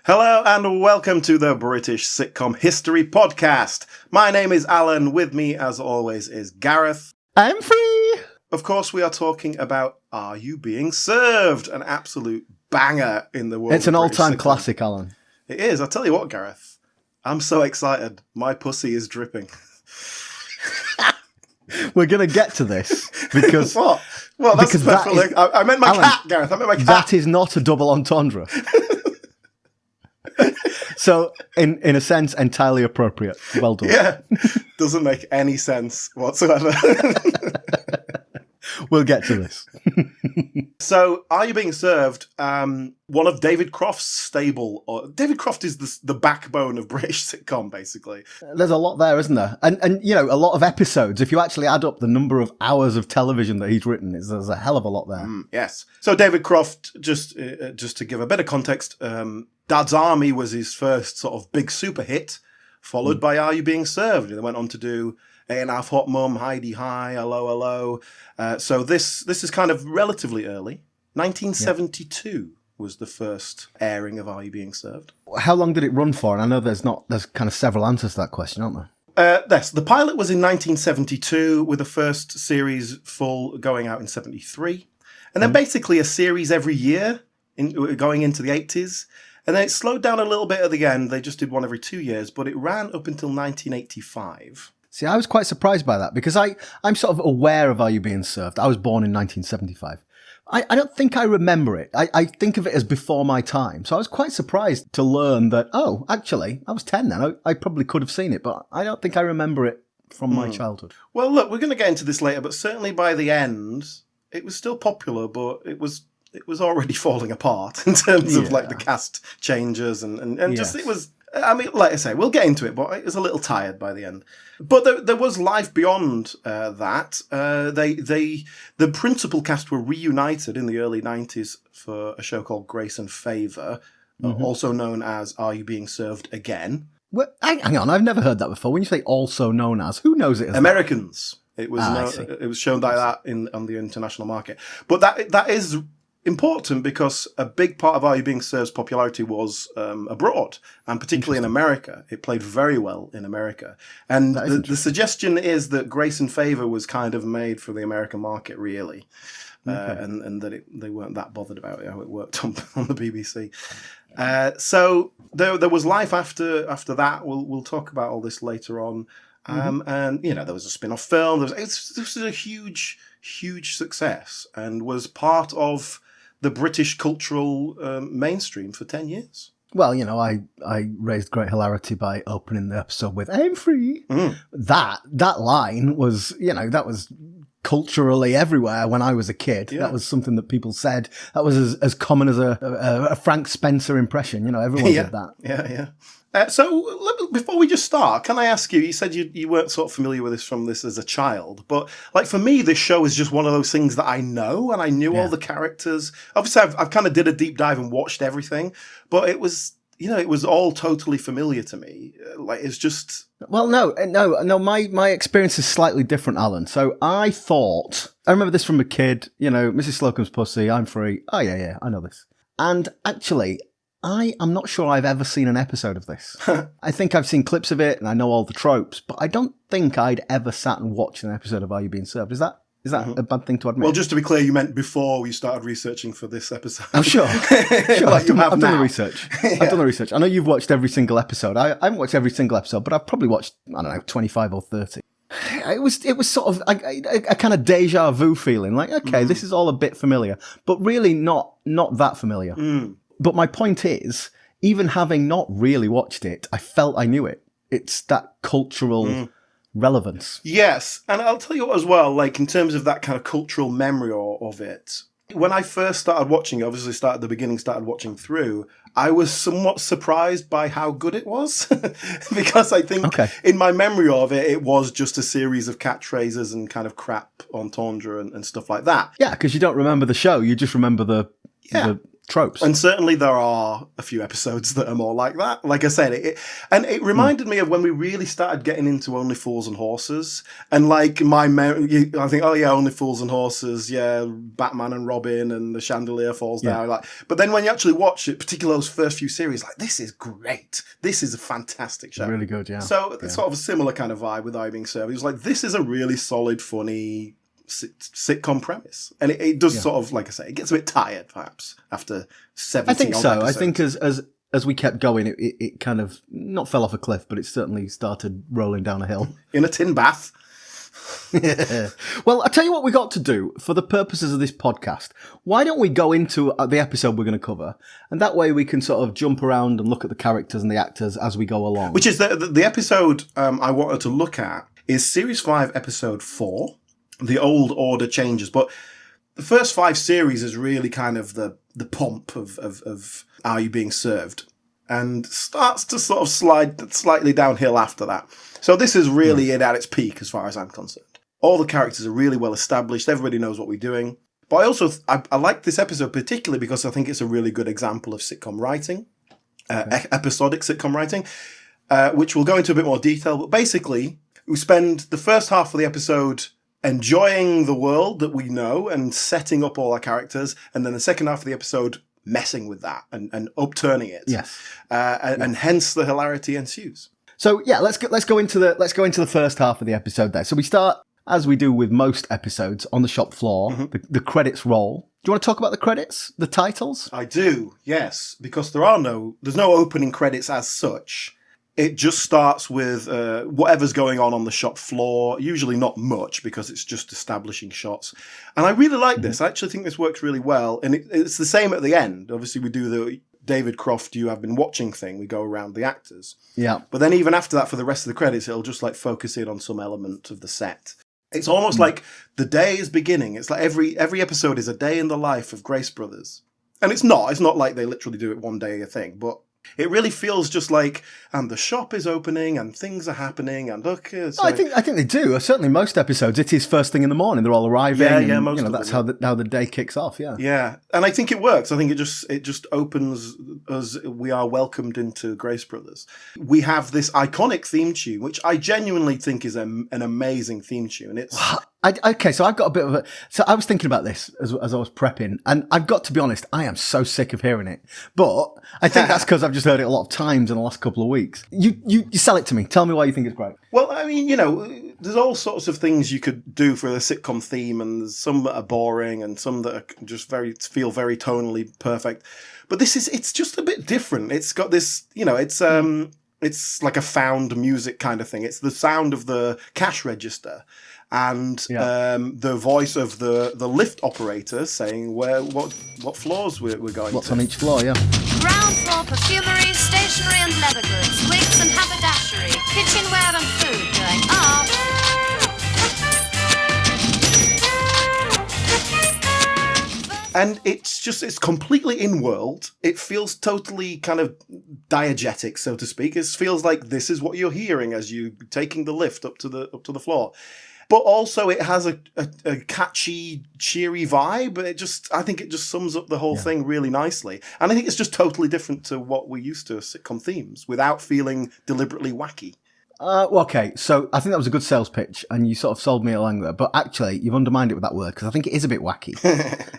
Hello and welcome to the British Sitcom History Podcast. My name is Alan. With me, as always, is Gareth. I'm free! Of course, we are talking about Are You Being Served? An absolute banger in the world. It's an all-time classic, Alan. It is. I'll tell you what, Gareth. I'm so excited. My pussy is dripping. We're going to get to this because... What? Well, that's because perfectly... I meant my cat, Gareth. I meant my cat. That is not a double entendre. So, in a sense, entirely appropriate. Well done. Yeah. Doesn't make any sense whatsoever. We'll get to this. So, Are You Being Served? One of David Croft's stable. David Croft is the backbone of British sitcom, basically. There's a lot there, isn't there? And you know, a lot of episodes. If you actually add up the number of hours of television that he's written, there's a hell of a lot there. Yes. So, David Croft, just to give a bit of context, Dad's Army was his first sort of big super hit, followed by Are You Being Served? They went on to do 8.5 Hot Mum, Heidi High, Hello, Hello. So this is kind of relatively early. 1972 was the first airing of Are You Being Served? How long did it run for? And I know there's kind of several answers to that question, aren't there? Yes, the pilot was in 1972, with the first series full going out in 73. And then basically a series every year going into the 80s. And then it slowed down a little bit at the end. They just did one every 2 years, but it ran up until 1985. See, I was quite surprised by that because I'm sort of aware of Are You Being Served? I was born in 1975. I don't think I remember it. I think of it as before my time. So I was quite surprised to learn that, oh, actually, I was 10 then. I probably could have seen it, but I don't think I remember it from my childhood. Well, look, we're going to get into this later, but certainly by the end, it was still popular, but it was already falling apart in terms of like the cast changes and just it was. I mean, like I say, we'll get into it, but it was a little tired by the end. But there was life beyond that. The principal cast were reunited in the early 90s for a show called Grace and Favour, also known as Are You Being Served Again? Well, hang on, I've never heard that before. When you say also known as, who knows it as Americans. That? It was shown like that on the international market. But that is important because a big part of Are You Being Served's popularity was abroad, and particularly in America. It played very well in America. And the suggestion is that Grace and Favour was kind of made for the American market, really. And that they weren't that bothered about how it worked on the BBC. So there was life after that. We'll talk about all this later on. And, you know, there was a spin-off film. This was a huge, huge success and was part of the British cultural mainstream for 10 years. Well, you know, I raised great hilarity by opening the episode with "I'm free." That line was, you know, that was culturally everywhere when I was a kid. Yeah. That was something that people said. That was as common as a Frank Spencer impression. You know, everyone did that. Yeah. So before we just start, can I ask you, you said you weren't sort of familiar with this as a child, but like for me, this show is just one of those things that I know, and I knew all the characters. Obviously, I've kind of did a deep dive and watched everything, but it was, you know, it was all totally familiar to me. Like, it's just... Well, no, my experience is slightly different, Alan. So I remember this from a kid, you know, Mrs. Slocombe's pussy, I'm free. Oh, yeah, I know this. And actually... I am not sure I've ever seen an episode of this. I think I've seen clips of it and I know all the tropes, but I don't think I'd ever sat and watched an episode of Are You Being Served. Is that a bad thing to admit? Well, just to be clear, you meant before you started researching for this episode. I'm sure. Like I've done the research. Yeah. I've done the research. I know you've watched every single episode. I haven't watched every single episode, but I've probably watched, I don't know, 25 or 30. It was sort of a kind of deja vu feeling. Like, okay, this is all a bit familiar, but really not that familiar. But my point is, even having not really watched it, I felt I knew it. It's that cultural relevance. Yes. And I'll tell you what as well, like in terms of that kind of cultural memory of it, when I first started watching, obviously started at the beginning, started watching through, I was somewhat surprised by how good it was. Because I think in my memory of it, it was just a series of catchphrases and kind of crap entendre and stuff like that. Yeah, because you don't remember the show, you just remember the tropes. And certainly there are a few episodes that are more like that. Like I said, it reminded me of when we really started getting into Only Fools and Horses. And like I think, oh yeah, Only Fools and Horses, yeah, Batman and Robin and the chandelier falls down. Like, but then when you actually watch it, particularly those first few series, like, this is great. This is a fantastic show. Really good, yeah. So it's sort of a similar kind of vibe with Are You Being Served. It was like, this is a really solid, funny sitcom premise, and it does sort of, like I say, it gets a bit tired perhaps after 70 I think so. episodes. I think as we kept going, it kind of not fell off a cliff, but it certainly started rolling down a hill. In a tin bath. Yeah. Well, I'll tell you what we got to do for the purposes of this podcast. Why don't we go into the episode we're going to cover, and that way we can sort of jump around and look at the characters and the actors as we go along. Which is the episode I wanted to look at is Series 5, Episode 4. The Old Order Changes, but the first 5 series is really kind of the pomp of Are You Being Served, and starts to sort of slide slightly downhill after that. So this is really it at its peak as far as I'm concerned. All the characters are really well established. Everybody knows what we're doing. But I like this episode particularly because I think it's a really good example of sitcom writing, episodic sitcom writing, which we'll go into a bit more detail. But basically, we spend the first half of the episode enjoying the world that we know and setting up all our characters, and then the second half of the episode messing with that and upturning it. Yes, and hence the hilarity ensues. So yeah, let's go into the first half of the episode there. So we start, as we do with most episodes, on the shop floor. Mm-hmm. The credits roll. Do you want to talk about the credits, the titles? I do, yes, because there's no opening credits as such. It just starts with whatever's going on the shop floor, usually not much because it's just establishing shots. And I really like this. I actually think this works really well. And it's the same at the end. Obviously, we do the David Croft, you have been watching thing. We go around the actors. Yeah. But then even after that, for the rest of the credits, it'll just like focus in on some element of the set. It's almost like the day is beginning. It's like every episode is a day in the life of Grace Brothers. And it's not like they literally do it one day a thing, but it really feels just like, and the shop is opening, and things are happening, and look. I think they do. Certainly, most episodes, it is first thing in the morning. They're all arriving. Yeah, most of that's them, how the day kicks off. Yeah, yeah, and I think it works. I think it just opens as we are welcomed into Grace Brothers. We have this iconic theme tune, which I genuinely think is an amazing theme tune. It's. Okay, so I've got a bit of a... So I was thinking about this as I was prepping, and I've got to be honest, I am so sick of hearing it. But I think that's because I've just heard it a lot of times in the last couple of weeks. You sell it to me. Tell me why you think it's great. Well, I mean, there's all sorts of things you could do for a sitcom theme, and there's some that are boring and some that are just feel very tonally perfect. But it's just a bit different. It's got this, it's like a found music kind of thing. It's the sound of the cash register. And the voice of the lift operator saying what floors we're going What's to. on each floor, yeah. Ground floor perfumery, stationery and leather goods, wigs and haberdashery, kitchenware and food going up. And it's completely in-world. It feels totally kind of diegetic, so to speak. It feels like this is what you're hearing as you taking the lift up to the floor. But also it has a catchy, cheery vibe. I think it just sums up the whole thing really nicely. And I think it's just totally different to what we're used to as sitcom themes without feeling deliberately wacky. Okay, so I think that was a good sales pitch, and you sort of sold me along there. But actually, you've undermined it with that word, because I think it is a bit wacky.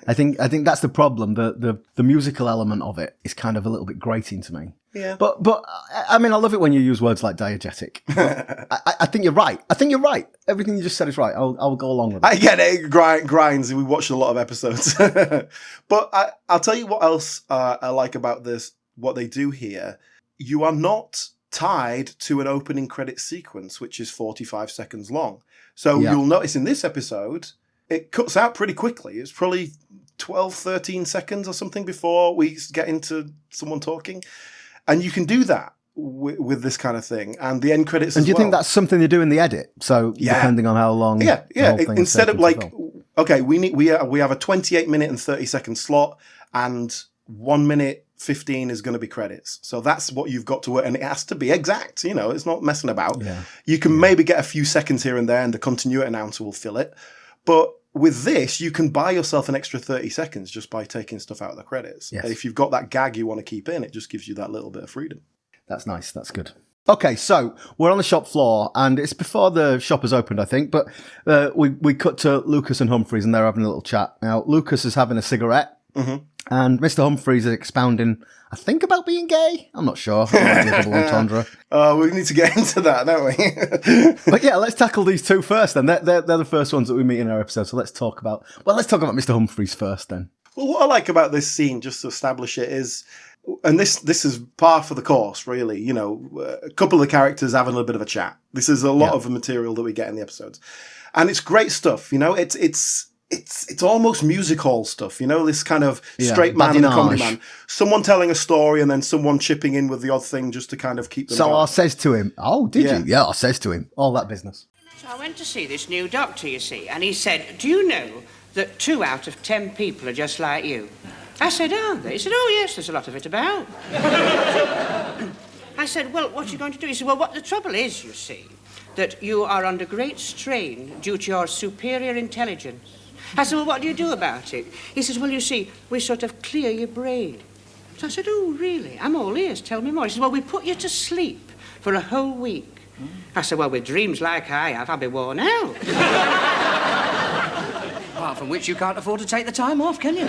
I think that's the problem. The musical element of it is kind of a little bit grating to me. Yeah. But I mean, I love it when you use words like diegetic. I think you're right. Everything you just said is right. I'll go along with it. I get it. Grinds. We watched a lot of episodes. But I'll tell you what else I like about this, what they do here. You are not tied to an opening credit sequence, which is 45 seconds long. So you'll notice in this episode, it cuts out pretty quickly. It's probably 12, 13 seconds or something before we get into someone talking. And you can do that with this kind of thing. And the end credits as well. And do you think that's something they do in the edit? So depending on how long... Yeah. Instead of like, okay, we have a 28 minute and 30 second slot, and 1 minute 15 is going to be credits. So that's what you've got to work, and it has to be exact. It's not messing about. Yeah. You can maybe get a few seconds here and there, and the continuity announcer will fill it. But with this, you can buy yourself an extra 30 seconds just by taking stuff out of the credits. Yes. If you've got that gag you want to keep in, it just gives you that little bit of freedom. That's nice. That's good. Okay, so we're on the shop floor, and it's before the shop has opened, I think, but we cut to Lucas and Humphreys, and they're having a little chat. Now, Lucas is having a cigarette, and Mr. Humphreys is expounding, I think, about being gay. I'm not sure. We need to get into that, don't we? But yeah, let's tackle these two first then. They're the first ones that we meet in our episode, so let's talk about Mr. Humphreys first then. Well, what I like about this scene, just to establish it, is... And this is par for the course, really. You know, a couple of the characters having a little bit of a chat. This is a lot of the material that we get in the episodes, and it's great stuff. You know, it's almost music hall stuff. You know, this kind of straight man and a comedy man. Someone telling a story and then someone chipping in with the odd thing just to kind of keep them. So going. I says to him, "Oh, did you?" Yeah, I says to him, all that business. So I went to see this new doctor, you see, and he said, "Do you know that 2 out of 10 people are just like you?" I said, "Aren't they?" He said, "Oh, yes, there's a lot of it about." I said, "Well, what are you going to do?" He said, "Well, what the trouble is, you see, that you are under great strain due to your superior intelligence." I said, "Well, what do you do about it?" He says, "Well, you see, we sort of clear your brain." So I said, "Oh, really? I'm all ears. Tell me more." He said, "Well, we put you to sleep for a whole week." I said, "Well, with dreams like I have, I'll be worn out." Apart from which you can't afford to take the time off, can you?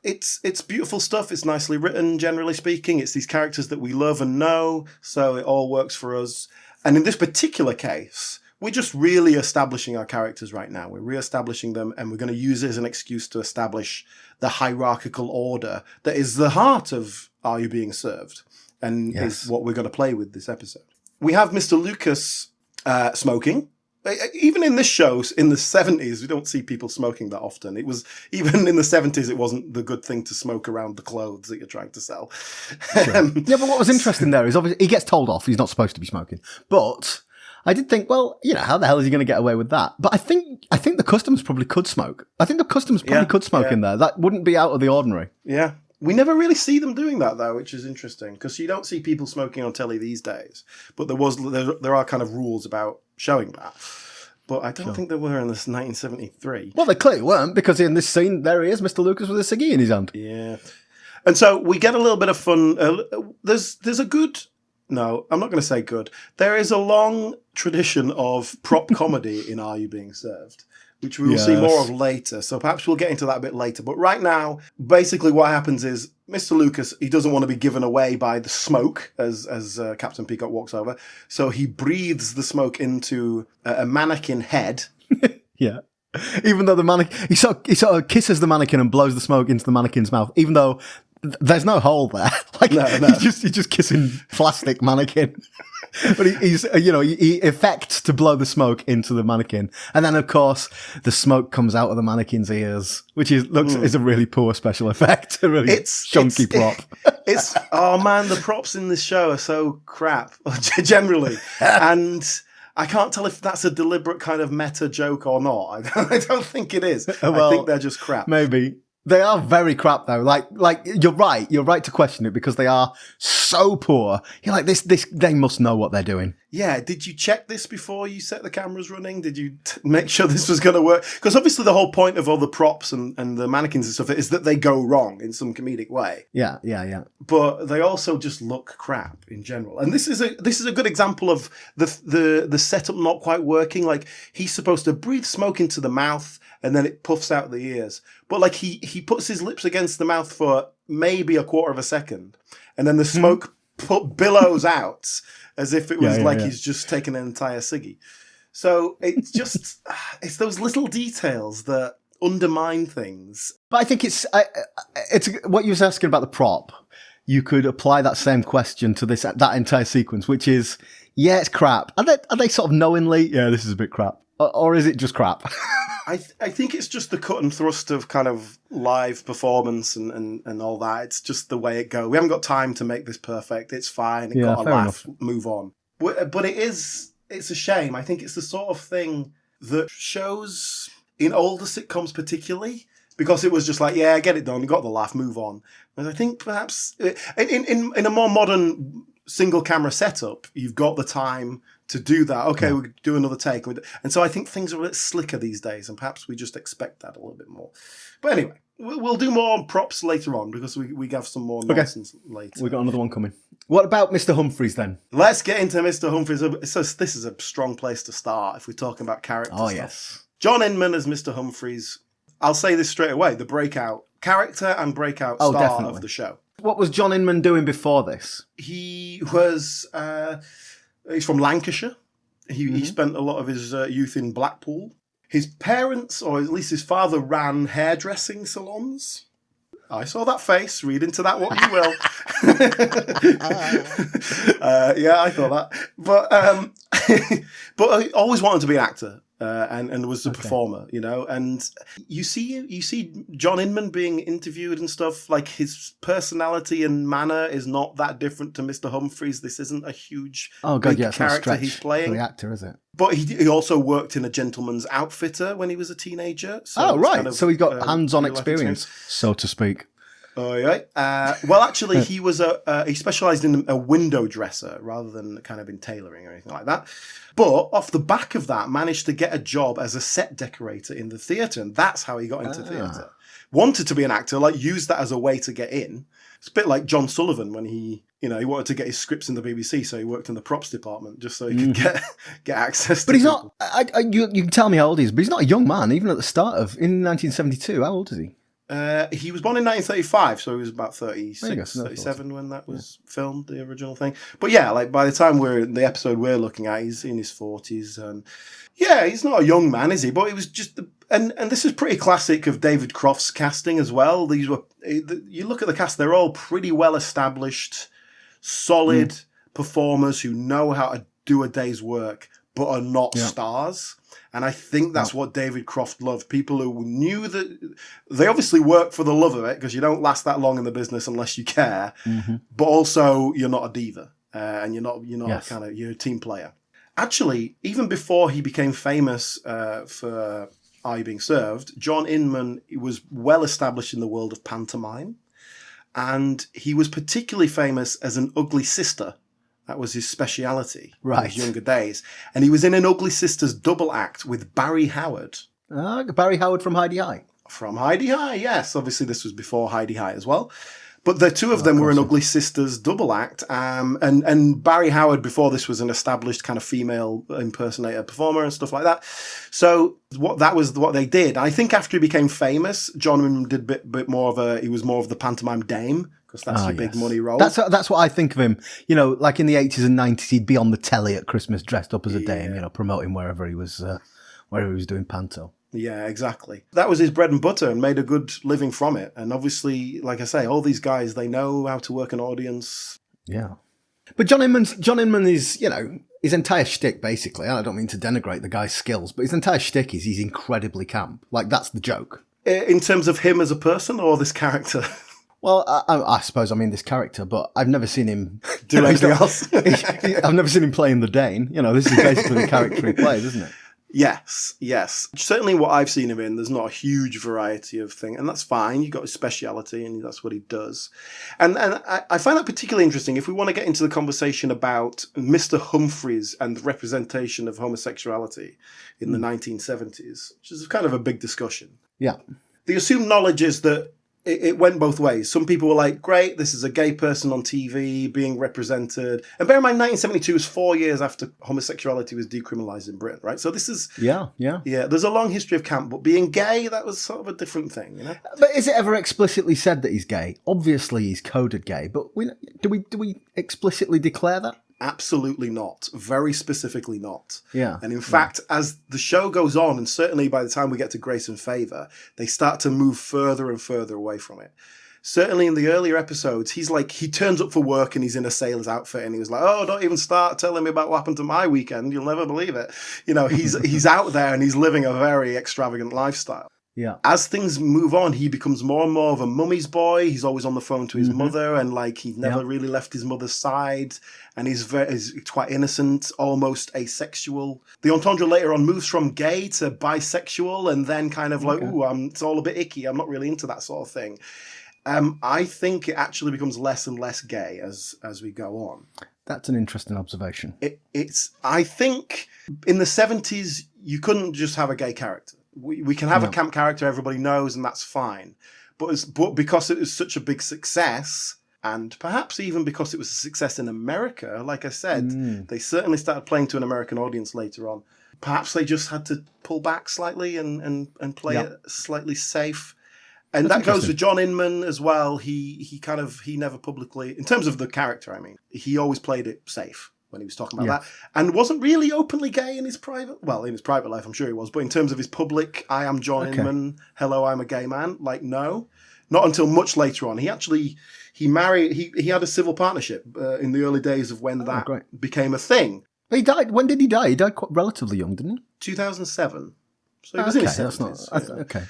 It's beautiful stuff. It's nicely written, generally speaking. It's these characters that we love and know, so it all works for us. And in this particular case, we're just really establishing our characters right now. We're re-establishing them, and we're going to use it as an excuse to establish the hierarchical order that is the heart of Are You Being Served? And is what we're going to play with this episode. We have Mr. Lucas smoking. Even in this show, in the 70s, we don't see people smoking that often. It was, even in the 70s, it wasn't the good thing to smoke around the clothes that you're trying to sell. Sure. Yeah, but what was interesting there is obviously he gets told off. He's not supposed to be smoking. But I did think, well, you know, how the hell is he going to get away with that? But I think the customers probably could smoke. I think the customers probably could smoke in there. That wouldn't be out of the ordinary. Yeah. We never really see them doing that, though, which is interesting, because you don't see people smoking on telly these days. But there are kind of rules about showing that. But I don't think there were in this 1973. Well, they clearly weren't, because in this scene, there he is, Mr. Lucas with a ciggy in his hand. Yeah. And so we get a little bit of fun. There's a good... No, I'm not going to say good. There is a long tradition of prop comedy in Are You Being Served? Which we will see more of later. So perhaps we'll get into that a bit later. But right now, basically what happens is Mr. Lucas, he doesn't want to be given away by the smoke as Captain Peacock walks over. So he breathes the smoke into a mannequin head. Yeah. Even though the mannequin, he sort of kisses the mannequin and blows the smoke into the mannequin's mouth, even though there's no hole there. Like, no. He's just kissing plastic mannequin. But he affects to blow the smoke into the mannequin, and then of course the smoke comes out of the mannequin's ears, which is a really poor special effect, a really chunky prop. Oh man, the props in this show are so crap generally, and I can't tell if that's a deliberate kind of meta joke or not. I don't think it is. Well, I think they're just crap. Maybe. They are very crap though. Like you're right to question it, because they are so poor. You're like, this they must know what they're doing. Yeah, did you check this before you set the cameras running? Did you make sure this was going to work? Because obviously the whole point of all the props and the mannequins and stuff is that they go wrong in some comedic way. Yeah. But they also just look crap in general. And this is a good example of the setup not quite working. Like, he's supposed to breathe smoke into the mouth and then it puffs out the ears. But like he puts his lips against the mouth for maybe a quarter of a second, and then the smoke billows out as if it was he's just taken an entire ciggy. So it's just it's those little details that undermine things. But I think it's what you was asking about the prop. You could apply that same question to that entire sequence, which is, it's crap. Are they sort of knowingly, this is a bit crap, or is it just crap? I think it's just the cut and thrust of kind of live performance and all that. It's just the way it goes. We haven't got time to make this perfect. It's fine. It got a laugh. Enough. Move on. But it's a shame. I think it's the sort of thing that shows in older sitcoms particularly, because it was just like, get it done, got the laugh, move on. And I think perhaps in a more modern single camera setup, you've got the time to do that. Okay, we'll do another take. And so I think things are a bit slicker these days, and perhaps we just expect that a little bit more. But anyway, we'll do more on props later on, because we have some more nonsense later. We've got another one coming. What about Mr. Humphries then? Let's get into Mr. Humphries. So this is a strong place to start if we're talking about character stuff. Yes. John Inman as Mr. Humphries. I'll say this straight away. The breakout character and breakout star definitely. of the show. What was John Inman doing before this? He was... he's from Lancashire. He spent a lot of his youth in Blackpool. His parents, or at least his father, ran hairdressing salons. I saw that face. Read into that what you will. Yeah, I thought that. But I always wanted to be an actor. And was a performer, you know, and you see John Inman being interviewed and stuff, like his personality and manner is not that different to Mr. Humphries. This isn't a huge character he's playing. For the actor, is it? But he also worked in a gentleman's outfitter when he was a teenager. So so he got hands-on experience, so to speak. Oh yeah. Well, actually, he was he specialised in a window dresser rather than kind of in tailoring or anything like that. But off the back of that, managed to get a job as a set decorator in the theatre, and that's how he got into theatre. Wanted to be an actor, like used that as a way to get in. It's a bit like John Sullivan when he wanted to get his scripts in the BBC, so he worked in the props department just so he could get access. But he's not. You can tell me how old he is, but he's not a young man. Even at the start of in 1972, how old is he? He was born in 1935, so he was about 36, 37 when that was filmed, the original thing. But yeah, like by the time the episode we're looking at, he's in his 40s, and yeah, he's not a young man, is he? But it was just, and this is pretty classic of David Croft's casting as well. These were, you look at the cast, they're all pretty well established, solid performers who know how to do a day's work, but are not stars. And I think that's what David Croft loved. People who knew that they obviously work for the love of it, because you don't last that long in the business unless you care. But also, you're not a diva, and you're not you're a team player. Actually, even before he became famous for Are You Being Served, John Inman was well established in the world of pantomime, and he was particularly famous as an ugly sister. That was his speciality in his younger days. And he was in an Ugly Sisters double act with Barry Howard. Barry Howard from Heidi High. From Heidi High, yes. Obviously, this was before Heidi High as well. But the two of them were an Ugly Sisters double act. And Barry Howard, before this, was an established kind of female impersonator performer and stuff like that. So that was what they did. I think after he became famous, John did a bit more he was more of the pantomime dame. Because that's the big money role. That's what I think of him. You know, like in the 80s and 90s, he'd be on the telly at Christmas dressed up as a dame, promoting wherever he was doing panto. Yeah, exactly. That was his bread and butter, and made a good living from it. And obviously, like I say, all these guys, they know how to work an audience. Yeah. But John Inman is, his entire shtick, basically, I don't mean to denigrate the guy's skills, but his entire shtick is he's incredibly camp. Like, that's the joke. In terms of him as a person or this character? Well, I suppose I mean this character, but I've never seen him do anything else. I've never seen him playing the Dane. This is basically the character he plays, isn't it? Yes. Certainly what I've seen him in, there's not a huge variety of things, and that's fine. You've got his speciality, and that's what he does. And I find that particularly interesting if we want to get into the conversation about Mr. Humphries and the representation of homosexuality in the 1970s, which is kind of a big discussion. Yeah. The assumed knowledge is that it went both ways. Some people were like, great, this is a gay person on TV being represented. And bear in mind, 1972 was 4 years after homosexuality was decriminalised in Britain, right? So this is... Yeah, there's a long history of camp, but being gay, that was sort of a different thing, But is it ever explicitly said that he's gay? Obviously he's coded gay, but do we explicitly declare that? Absolutely not. Very specifically not. Yeah. And in fact, as the show goes on, and certainly by the time we get to Grace and Favour, they start to move further and further away from it. Certainly in the earlier episodes, he turns up for work and he's in a sailor's outfit and he was like, oh, don't even start telling me about what happened to my weekend. You'll never believe it. He's out there and he's living a very extravagant lifestyle. Yeah. As things move on, he becomes more and more of a mummy's boy. He's always on the phone to his mother, and he's never really left his mother's side. And he's quite innocent, almost asexual. The entendre later on moves from gay to bisexual, and then kind of it's all a bit icky. I'm not really into that sort of thing. I think it actually becomes less and less gay as we go on. That's an interesting observation. I think in the 70s, you couldn't just have a gay character. We can have a camp character everybody knows, and that's fine. But because it was such a big success, and perhaps even because it was a success in America, like I said, they certainly started playing to an American audience later on. Perhaps they just had to pull back slightly and play it slightly safe. And that goes for John Inman as well. He never publicly, in terms of the character, I mean, he always played it safe when he was talking about that, and wasn't really openly gay in his private life, I'm sure he was, but in terms of his public, I am John Inman, hello, I'm a gay man, like, no, not until much later on. He married, he had a civil partnership in the early days of when that became a thing. He died, when did he die? He died quite relatively young, didn't he? 2007. So he was in his 70s. Okay.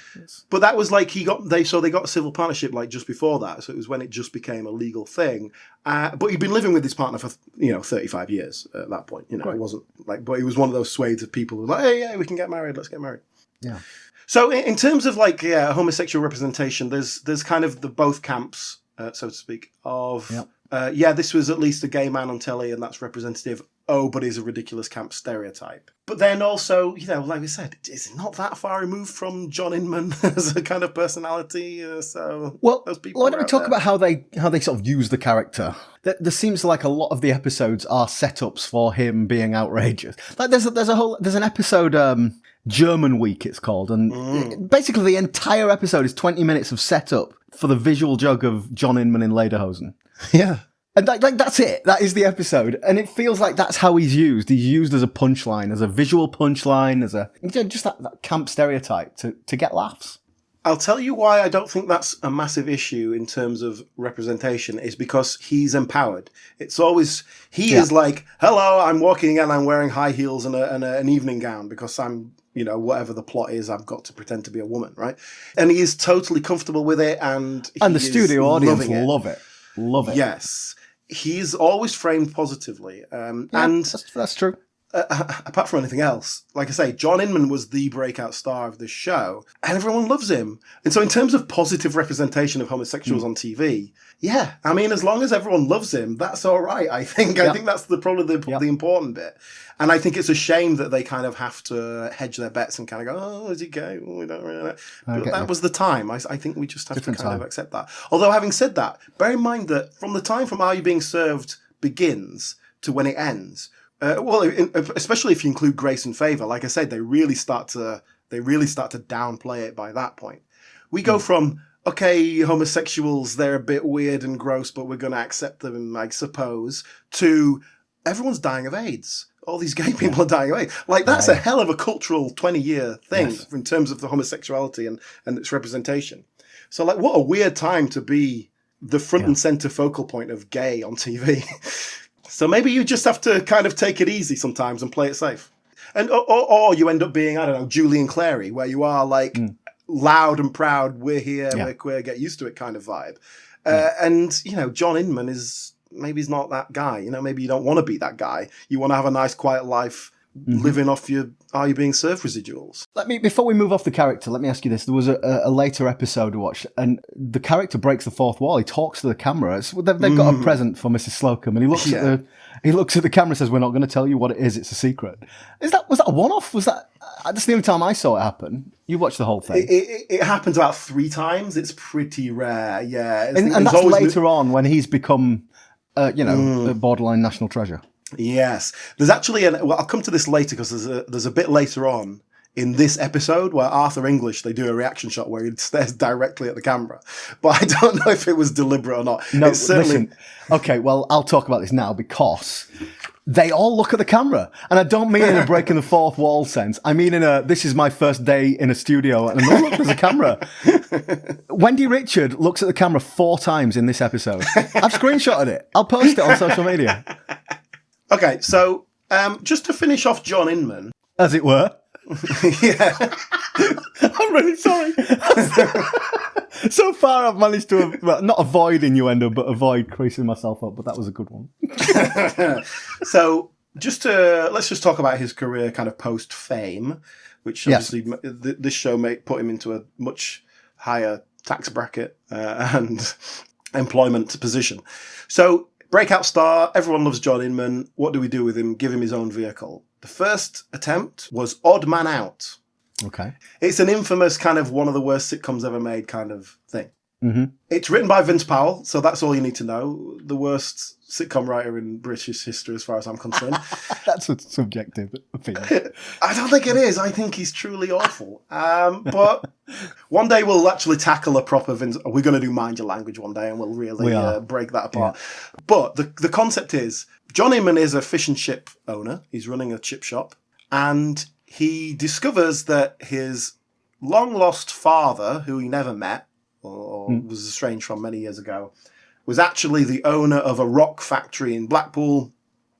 But that was like they got a civil partnership like just before that. So it was when it just became a legal thing. But he'd been living with his partner for 35 years at that point. It wasn't like, but he was one of those swathes of people who were like, hey, yeah, we can get married. Let's get married. Yeah. So in terms of like homosexual representation, there's kind of the both camps, so to speak. Of this was at least a gay man on telly, and that's representative. Oh, but he's a ridiculous camp stereotype. But then also, like we said, it's not that far removed from John Inman as a kind of personality. So those people. Why don't we talk about how they sort of use the character? There seems like a lot of the episodes are setups for him being outrageous. Like there's an episode, German Week it's called, and basically the entire episode is 20 minutes of setup for the visual joke of John Inman in lederhosen. Yeah. And like that's it. That is the episode, and it feels like that's how he's used. He's used as a punchline, as a visual punchline, as a just that camp stereotype to get laughs. I'll tell you why I don't think that's a massive issue in terms of representation is because he's empowered. It's always is like, hello, I'm walking and I'm wearing high heels and an evening gown because I'm whatever the plot is, I've got to pretend to be a woman, right? And he is totally comfortable with it, and the studio audience love it. Yes. He's always framed positively. And that's true. Apart from anything else, like I say, John Inman was the breakout star of this show, and everyone loves him. And so in terms of positive representation of homosexuals on TV, I mean, as long as everyone loves him, that's all right, I think. I think that's probably the important bit. And I think it's a shame that they kind of have to hedge their bets and kind of go, oh, is he gay? Well, we don't really know. But that was the time. I think we just have to kind of accept that. Although having said that, bear in mind that from the time from Are You Being Served begins to when it ends, especially if you include Grace and Favour, like I said, they really start to downplay it by that point. We go from, okay, homosexuals, they're a bit weird and gross, but we're going to accept them, I suppose, to everyone's dying of AIDS. All these gay people are dying of AIDS. Like, that's a hell of a cultural 20-year thing in terms of the homosexuality and its representation. So, like, what a weird time to be the front and centre focal point of gay on TV. So maybe you just have to kind of take it easy sometimes and play it safe. And or you end up being, I don't know, Julian Clary, where you are like loud and proud, we're here, we're queer, get used to it kind of vibe. And, John Inman he's not that guy. Maybe you don't want to be that guy. You want to have a nice, quiet life, living off your Are You Being Served residuals. Before we move off the character, let me ask you this. There was a later episode we watched, and the character breaks the fourth wall. He talks to the camera. They've got a present for Mrs. Slocombe, and he looks at the camera and says, "We're not going to tell you what it is. It's a secret." Was that a one-off? That's the only time I saw it happen. You watched the whole thing. It happens about 3 times. It's pretty rare, yeah. And that's later on when he's become, a borderline national treasure. Yes. There's actually I'll come to this later because there's a bit later on in this episode where Arthur English, they do a reaction shot where he stares directly at the camera. But I don't know if it was deliberate or not. No, listen. Okay, well, I'll talk about this now because they all look at the camera. And I don't mean in a breaking the fourth wall sense. I mean this is my first day in a studio and look, there's a camera. Wendy Richard looks at the camera 4 times in this episode. I've screenshotted it. I'll post it on social media. Okay, so just to finish off John Inman. As it were. Yeah. I'm really sorry. So far I've managed to, not avoid innuendo, but avoid creasing myself up, but that was a good one. So let's just talk about his career kind of post-fame, which obviously this show may put him into a much higher tax bracket and employment position. So Breakout star, everyone loves John Inman. What do we do with him? Give him his own vehicle. The first attempt was Odd Man Out. Okay. It's an infamous kind of one of the worst sitcoms ever made kind of thing. Mm-hmm. It's written by Vince Powell, so that's all you need to know. The worst sitcom writer in British history, as far as I'm concerned. That's a subjective opinion. I don't think it is. I think he's truly awful. But one day we'll actually tackle a proper Vince. We're going to do Mind Your Language one day, and we'll really break that apart. Yeah. But the concept is, John Inman is a fish and chip owner. He's running a chip shop, and he discovers that his long-lost father, who he never met, or was estranged from many years ago, was actually the owner of a rock factory in Blackpool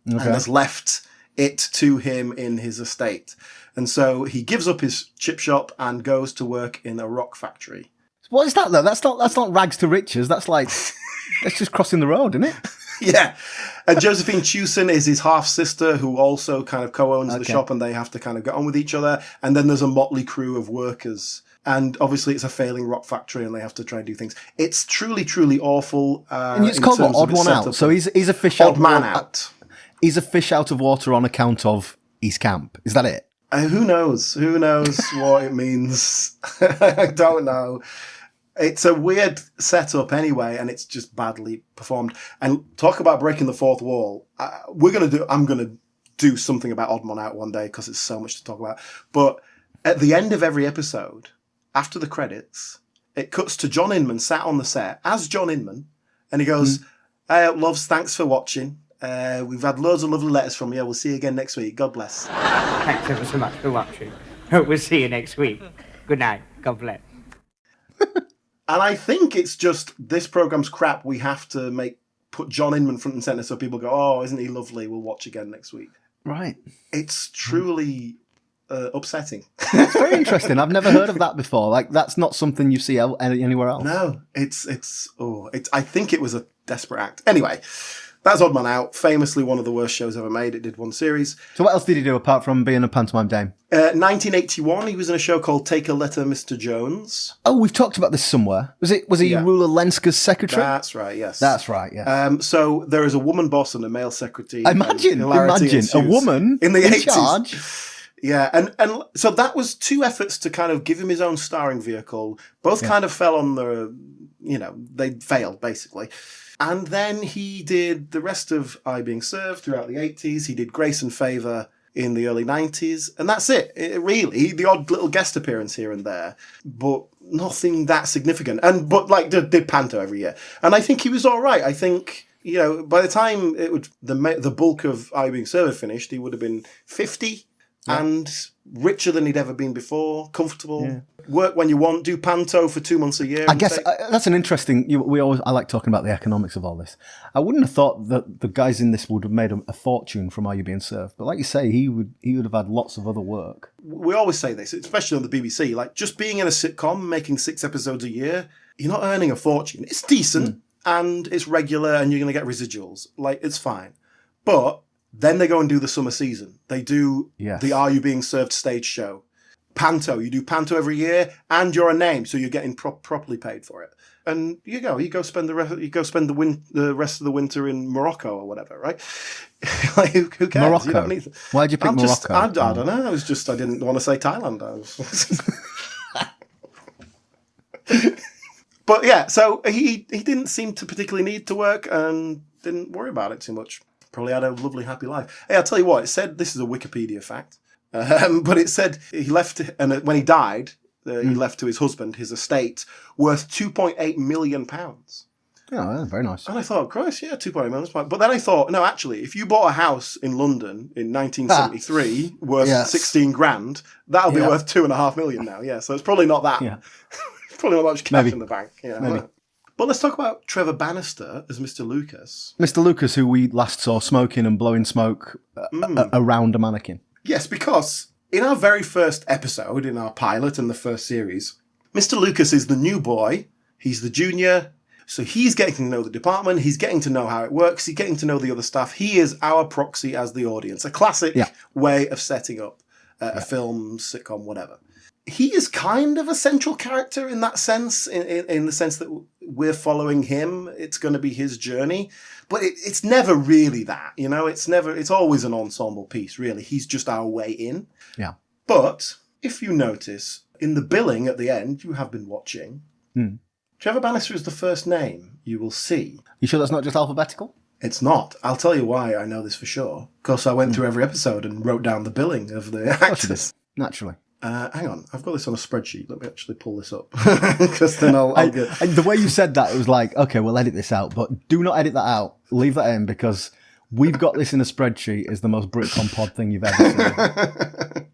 and has left it to him in his estate. And so he gives up his chip shop and goes to work in a rock factory. What is that, though? That's not rags to riches. That's like, that's just crossing the road, isn't it? Yeah. And Josephine Chewson is his half-sister who also kind of co-owns the shop, and they have to kind of get on with each other. And then there's a motley crew of workers. And obviously it's a failing rock factory and they have to try and do things. It's truly, truly awful. And it's called Odd One Out. So he's a fish out. Odd Man Out. He's a fish out of water on account of his camp. Is that it? Who knows? Who knows what it means? I don't know. It's a weird setup anyway, and it's just badly performed. And talk about breaking the fourth wall. I'm going to do something about Odd Man Out one day because it's so much to talk about. But at the end of every episode, after the credits, it cuts to John Inman sat on the set as John Inman, and he goes, "Hey, loves, thanks for watching. We've had loads of lovely letters from you. We'll see you again next week. God bless." Thanks ever so much for watching. Hope we'll see you next week. Good night. God bless. And I think it's just this programme's crap. We have to put John Inman front and centre so people go, "Oh, isn't he lovely? We'll watch again next week." Right. It's truly upsetting. It's very interesting. I've never heard of that before. Like, that's not something you see anywhere else. No, I think it was a desperate act. Anyway, that's Odd Man Out. Famously one of the worst shows ever made. It did one series. So what else did he do apart from being a pantomime dame? 1981, he was in a show called Take a Letter, Mr. Jones. Oh, we've talked about this somewhere. Was he Rula Lenska's secretary? That's right, yes. That's right, yes. So there is a woman boss and a male secretary. Imagine a woman in the 80s. Charge. Yeah, and so that was two efforts to kind of give him his own starring vehicle. Both kind of fell on they failed, basically. And then he did the rest of I Being Served throughout the 80s. He did Grace and Favour in the early 90s. And that's it really. The odd little guest appearance here and there. But nothing that significant. But did Panto every year. And I think he was all right. I think, by the time the bulk of I Being Served finished, he would have been 50. Yeah. And richer than he'd ever been before, comfortable, work when you want, do Panto for 2 months a year. I guess that's an interesting. I like talking about the economics of all this. I wouldn't have thought that the guys in this would have made a fortune from Are You Being Served, but like you say, he would have had lots of other work. We always say this, especially on the BBC, like just being in a sitcom, making 6 episodes a year, you're not earning a fortune. It's decent and it's regular, and you're going to get residuals. Like, it's fine, but then they go and do the summer season. They do the Are You Being Served stage show. Panto. You do Panto every year, and you're a name, so you're getting properly paid for it. And you go spend the rest of the winter in Morocco or whatever, right? Like, who cares? Morocco. You don't need Why'd you pick Morocco? I don't know. I didn't want to say Thailand. But yeah, so he didn't seem to particularly need to work and didn't worry about it too much. Probably had a lovely, happy life. Hey, I'll tell you what, it said, this is a Wikipedia fact, but it said he left, and when he died, he left to his husband, his estate, worth £2.8 million. Oh, very nice. And I thought, Christ, yeah, £2.8 million. But then I thought, no, actually, if you bought a house in London in 1973 worth 16 grand, that'll be worth £2.5 million now. Yeah, so it's probably not that. Yeah. It's probably not much cash in the bank. Yeah, maybe. But let's talk about Trevor Bannister as Mr. Lucas. Mr. Lucas, who we last saw smoking and blowing smoke around a mannequin. Yes, because in our very first episode, in our pilot and the first series, Mr. Lucas is the new boy. He's the junior. So he's getting to know the department. He's getting to know how it works. He's getting to know the other staff. He is our proxy as the audience. A classic way of setting up a film, sitcom, whatever. He is kind of a central character in that sense, in the sense that we're following him. It's going to be his journey. But it's never really that, you know? It's always an ensemble piece, really. He's just our way in. Yeah. But if you notice, in the billing at the end, you have been watching, Trevor Bannister is the first name you will see. You sure that's not just alphabetical? It's not. I'll tell you why I know this for sure. Because I went through every episode and wrote down the billing of the actors. Naturally. Hang on, I've got this on a spreadsheet. Let me actually pull this up. Because then I'll get... The way you said that, it was like, okay, we'll edit this out, but do not edit that out. Leave that in, because we've got this in a spreadsheet as the most Britcom pod thing you've ever seen.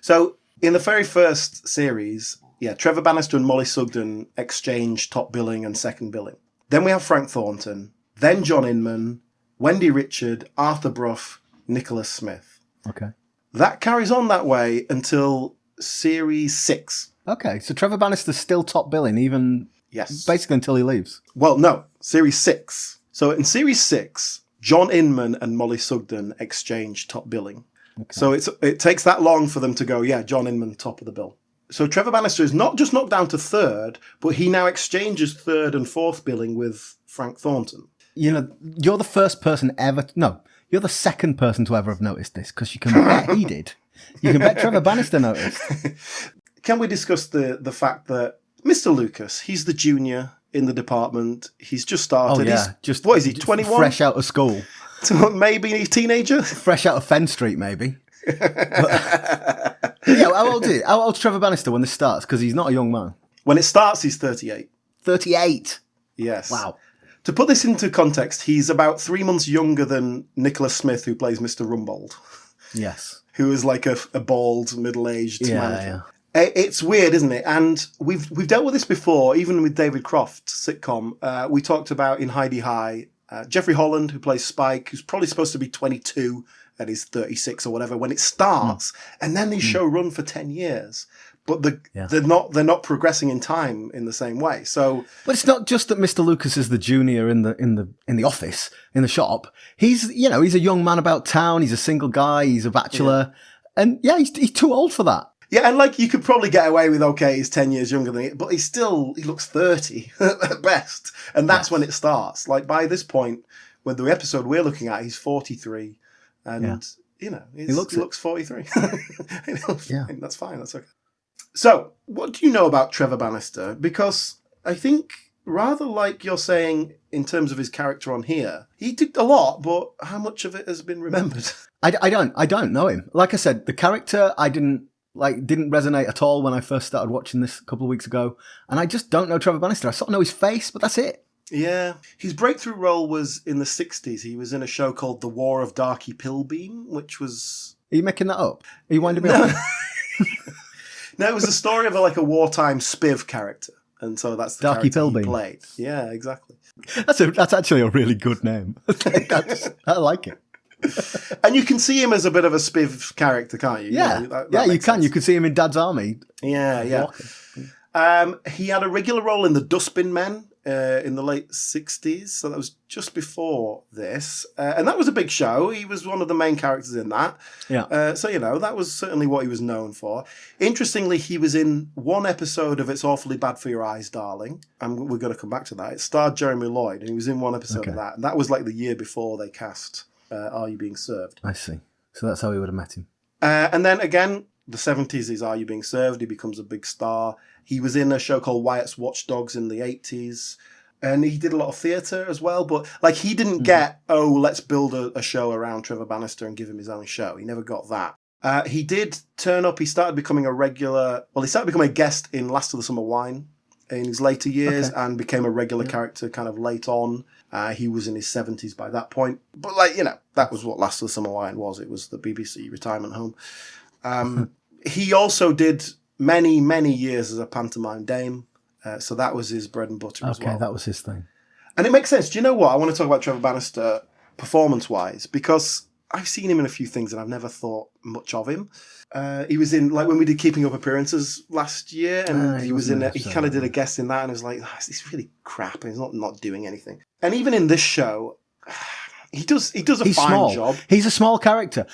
So, in the very first series, Trevor Bannister and Molly Sugden exchange top billing and second billing. Then we have Frank Thornton, then John Inman, Wendy Richard, Arthur Brough, Nicholas Smith. Okay. That carries on that way until Series 6. Okay, so Trevor Bannister's still top billing, even basically until he leaves. Well, no, Series 6. So in Series 6, John Inman and Molly Sugden exchange top billing. Okay. So it takes that long for them to go, John Inman, top of the bill. So Trevor Bannister is not just knocked down to third, but he now exchanges third and fourth billing with Frank Thornton. You know, you're the first person ever... No, you're the second person to ever have noticed this, because you can bet he did. You can bet Trevor Bannister noticed. Can we discuss the fact that Mr. Lucas, he's the junior in the department. He's just started. Oh, yeah. What is he, 21? Fresh out of school. Maybe a teenager? Fresh out of Fenn Street, maybe. How old's Trevor Bannister when this starts? Because he's not a young man. When it starts, he's 38. 38? Yes. Wow. To put this into context, he's about 3 months younger than Nicholas Smith, who plays Mr. Rumbold. Yes. Who is like a bald, middle-aged manager. Yeah. It's weird, isn't it? And we've dealt with this before, even with David Croft, Sitcom. We talked about in Heidi High, Jeffrey Holland, who plays Spike, who's probably supposed to be 22 and he's 36 or whatever when it starts, and then these show run for 10 years. But they're not progressing in time in the same way. So, but it's not just that Mr. Lucas is the junior in the office, in the shop. He's a young man about town. He's a single guy. He's a bachelor, and he's too old for that. Yeah, and like you could probably get away with, okay, he's 10 years younger than me, but he looks 30 at best, and that's when it starts. Like by this point, with the episode we're looking at, he's 43, and he looks 43. That's fine. That's okay. So, what do you know about Trevor Bannister? Because I think, rather like you're saying in terms of his character on here, he did a lot, but how much of it has been remembered? I don't know him. Like I said, the character didn't resonate at all when I first started watching this a couple of weeks ago, and I just don't know Trevor Bannister. I sort of know his face, but that's it. Yeah. His breakthrough role was in the 60s. He was in a show called The War of Darky Pilbeam, which was... Are you making that up? Are you winding me up? No, it was the story of a wartime spiv character. And so that's the Darky character Pilbeam. he played. Yeah, exactly. That's actually a really good name. I like it. And you can see him as a bit of a spiv character, can't you? Yeah, you can. Sense. You can see him in Dad's Army. Yeah. He had a regular role in The Dustbin Men in the late 60s, so that was just before this. And that was a big show. He was one of the main characters in that. Yeah. So, that was certainly what he was known for. Interestingly, he was in one episode of It's Awfully Bad for Your Eyes, Darling, and we're going to come back to that. It starred Jeremy Lloyd, and he was in one episode of that. And that was like the year before they cast Are You Being Served? I see. So that's how we would have met him. And then again, the 70s is Are You Being Served? He becomes a big star. He was in a show called Wyatt's Watchdogs in the 80s. And he did a lot of theatre as well. But he didn't get, let's build a show around Trevor Bannister and give him his own show. He never got that. He did turn up. He started becoming a guest in Last of the Summer Wine in his later years and became a regular character kind of late on. He was in his 70s by that point. But, that was what Last of the Summer Wine was. It was the BBC retirement home. He also did many, many years as a pantomime dame. So that was his bread and butter as well. Okay, that was his thing. And it makes sense. Do you know what? I want to talk about Trevor Bannister performance-wise because I've seen him in a few things and I've never thought much of him. He was in, when we did Keeping Up Appearances last year, and he was in it. He kind of did a guest in that, and it was like, it's really crap, and he's not doing anything. And even in this show, he does a fine job. He's a small character.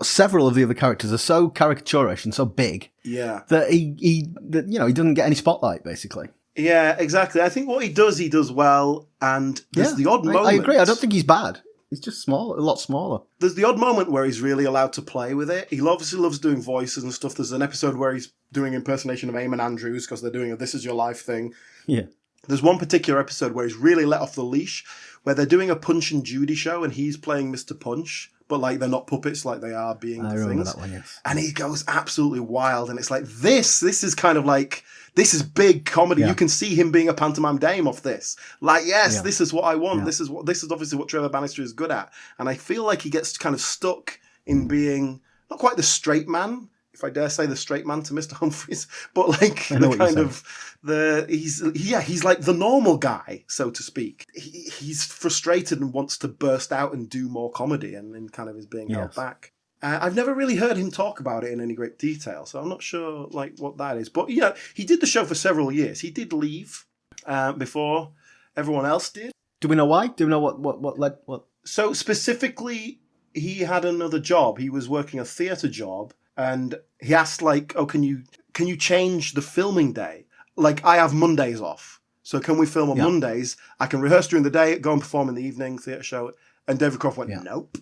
Several of the other characters are so caricaturish and so big, that he doesn't get any spotlight. Basically, Yeah, exactly. I think what he does well, and there's the odd moment. I agree. I don't think he's bad. He's just small, a lot smaller. There's the odd moment where he's really allowed to play with it. He obviously loves doing voices and stuff. There's an episode where he's doing impersonation of Eamon Andrews because they're doing a This Is Your Life thing. Yeah. There's one particular episode where he's really let off the leash, where they're doing a Punch and Judy show and he's playing Mr. Punch, but like they're not puppets like they are being I the remember things. that one, yes. And he goes absolutely wild, and it's like this is kind of like, this is big comedy. Yeah. You can see him being a pantomime dame off this. Like, yes, this is what I want. Yeah. This is obviously what Trevor Bannister is good at. And I feel like he gets kind of stuck in being not quite the straight man, if I dare say the straight man to Mr. Humphries, but like the kind of he's like the normal guy, so to speak. He's frustrated and wants to burst out and do more comedy, and kind of is being held back. I've never really heard him talk about it in any great detail, so I'm not sure like what that is. But he did the show for several years. He did leave before everyone else did. Do we know why? Do we know what led? What? So specifically, he had another job. He was working a theatre job, and he asked like, "Oh, can you change the filming day? Like, I have Mondays off, so can we film on Mondays? I can rehearse during the day, go and perform in the evening, theatre show." And David Croft went, "Nope,"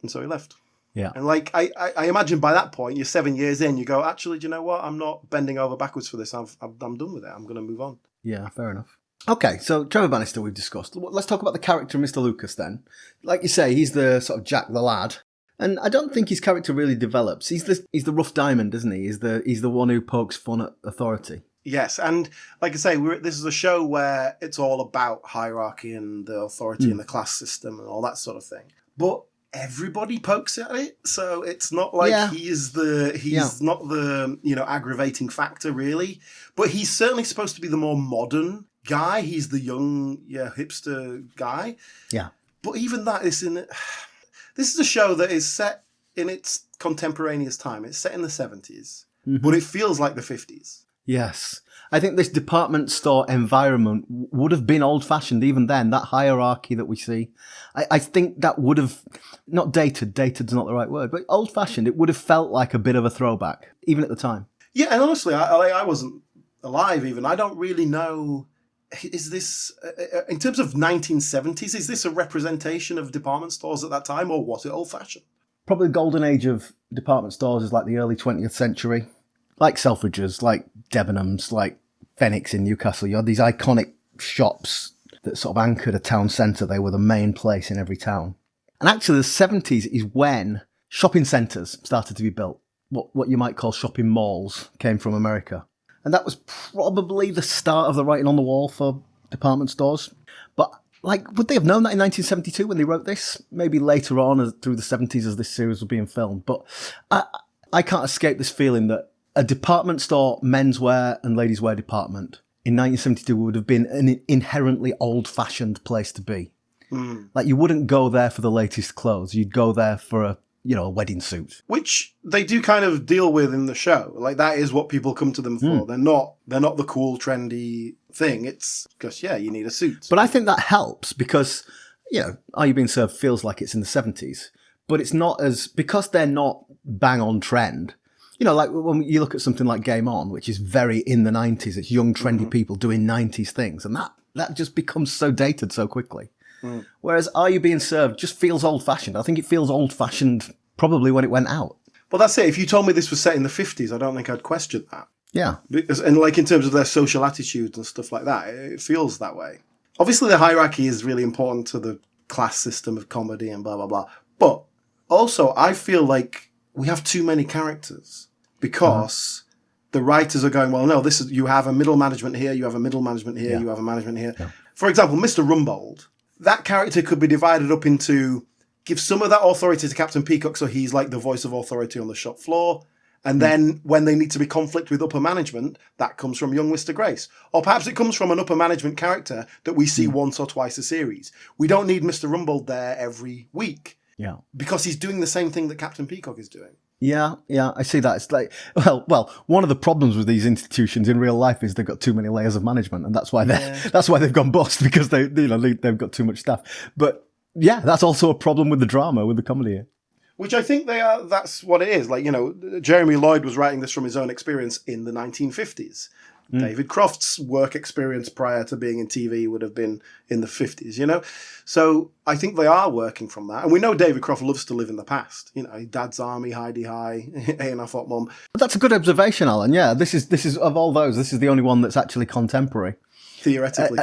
and so he left. Yeah. And like, I imagine by that point, you're 7 years in, you go, actually, do you know what? I'm not bending over backwards for this. I'm done with it. I'm going to move on. Yeah, fair enough. Okay, so Trevor Bannister we've discussed. Let's talk about the character of Mr. Lucas then. Like you say, he's the sort of Jack the lad. And I don't think his character really develops. He's the rough diamond, isn't he? He's the one who pokes fun at authority. Yes, and like I say, this is a show where it's all about hierarchy and the authority and the class system and all that sort of thing. But everybody pokes at it, so it's not like he's not the aggravating factor really, but he's certainly supposed to be the more modern guy. He's the young hipster guy, but even that is this is a show that is set in its contemporaneous time. It's set in the 70s, but it feels like the 50s. Yes. I think this department store environment would have been old-fashioned even then, that hierarchy that we see. I think that would have, not dated's not the right word, but old-fashioned, it would have felt like a bit of a throwback, even at the time. Yeah, and honestly, I wasn't alive even. I don't really know, is this, in terms of 1970s, is this a representation of department stores at that time, or was it old-fashioned? Probably the golden age of department stores is like the early 20th century. Like Selfridges, like Debenhams, like Phoenix in Newcastle. You had these iconic shops that sort of anchored a town centre. They were the main place in every town. And actually the 70s is when shopping centres started to be built. What you might call shopping malls came from America. And that was probably the start of the writing on the wall for department stores. But like, would they have known that in 1972 when they wrote this? Maybe later on through the 70s as this series was being filmed. But I can't escape this feeling that a department store, menswear and ladieswear department in 1972 would have been an inherently old-fashioned place to be. Like, you wouldn't go there for the latest clothes. You'd go there for a wedding suit. Which they do kind of deal with in the show. Like, that is what people come to them for. They're not the cool, trendy thing. It's because, you need a suit. But I think that helps because, Are You Being Served feels like it's in the 70s. But it's not because they're not bang on trend. Like when you look at something like Game On, which is very in the 90s, it's young, trendy people doing 90s things. And that just becomes so dated so quickly. Whereas Are You Being Served just feels old-fashioned. I think it feels old-fashioned probably when it went out. Well, that's it. If you told me this was set in the 50s, I don't think I'd question that. Yeah. And like in terms of their social attitudes and stuff like that, it feels that way. Obviously, the hierarchy is really important to the class system of comedy and blah, blah, blah. But also, I feel like we have too many characters. Because the writers are going, well, no, you have a middle management here, you have a middle management here, you have a management here. Yeah. For example, Mr. Rumbold, that character could be divided up into, give some of that authority to Captain Peacock so he's like the voice of authority on the shop floor. And then when they need to be conflict with upper management, that comes from young Mr. Grace. Or perhaps it comes from an upper management character that we see once or twice a series. We don't need Mr. Rumbold there every week. Yeah. Because he's doing the same thing that Captain Peacock is doing. Yeah, I see that. It's like, well, one of the problems with these institutions in real life is they've got too many layers of management, and that's why they've gone bust because they've got too much stuff. But yeah, that's also a problem with the drama, with the comedy here. Which I think that's what it is. Like, Jeremy Lloyd was writing this from his own experience in the 1950s. David Croft's work experience prior to being in TV would have been in the 50s, you know? So I think they are working from that. And we know David Croft loves to live in the past. You know, Dad's Army, Heidi High, A&F Hot Mum. That's a good observation, Alan. Yeah, this is of all those, this is the only one that's actually contemporary. Theoretically.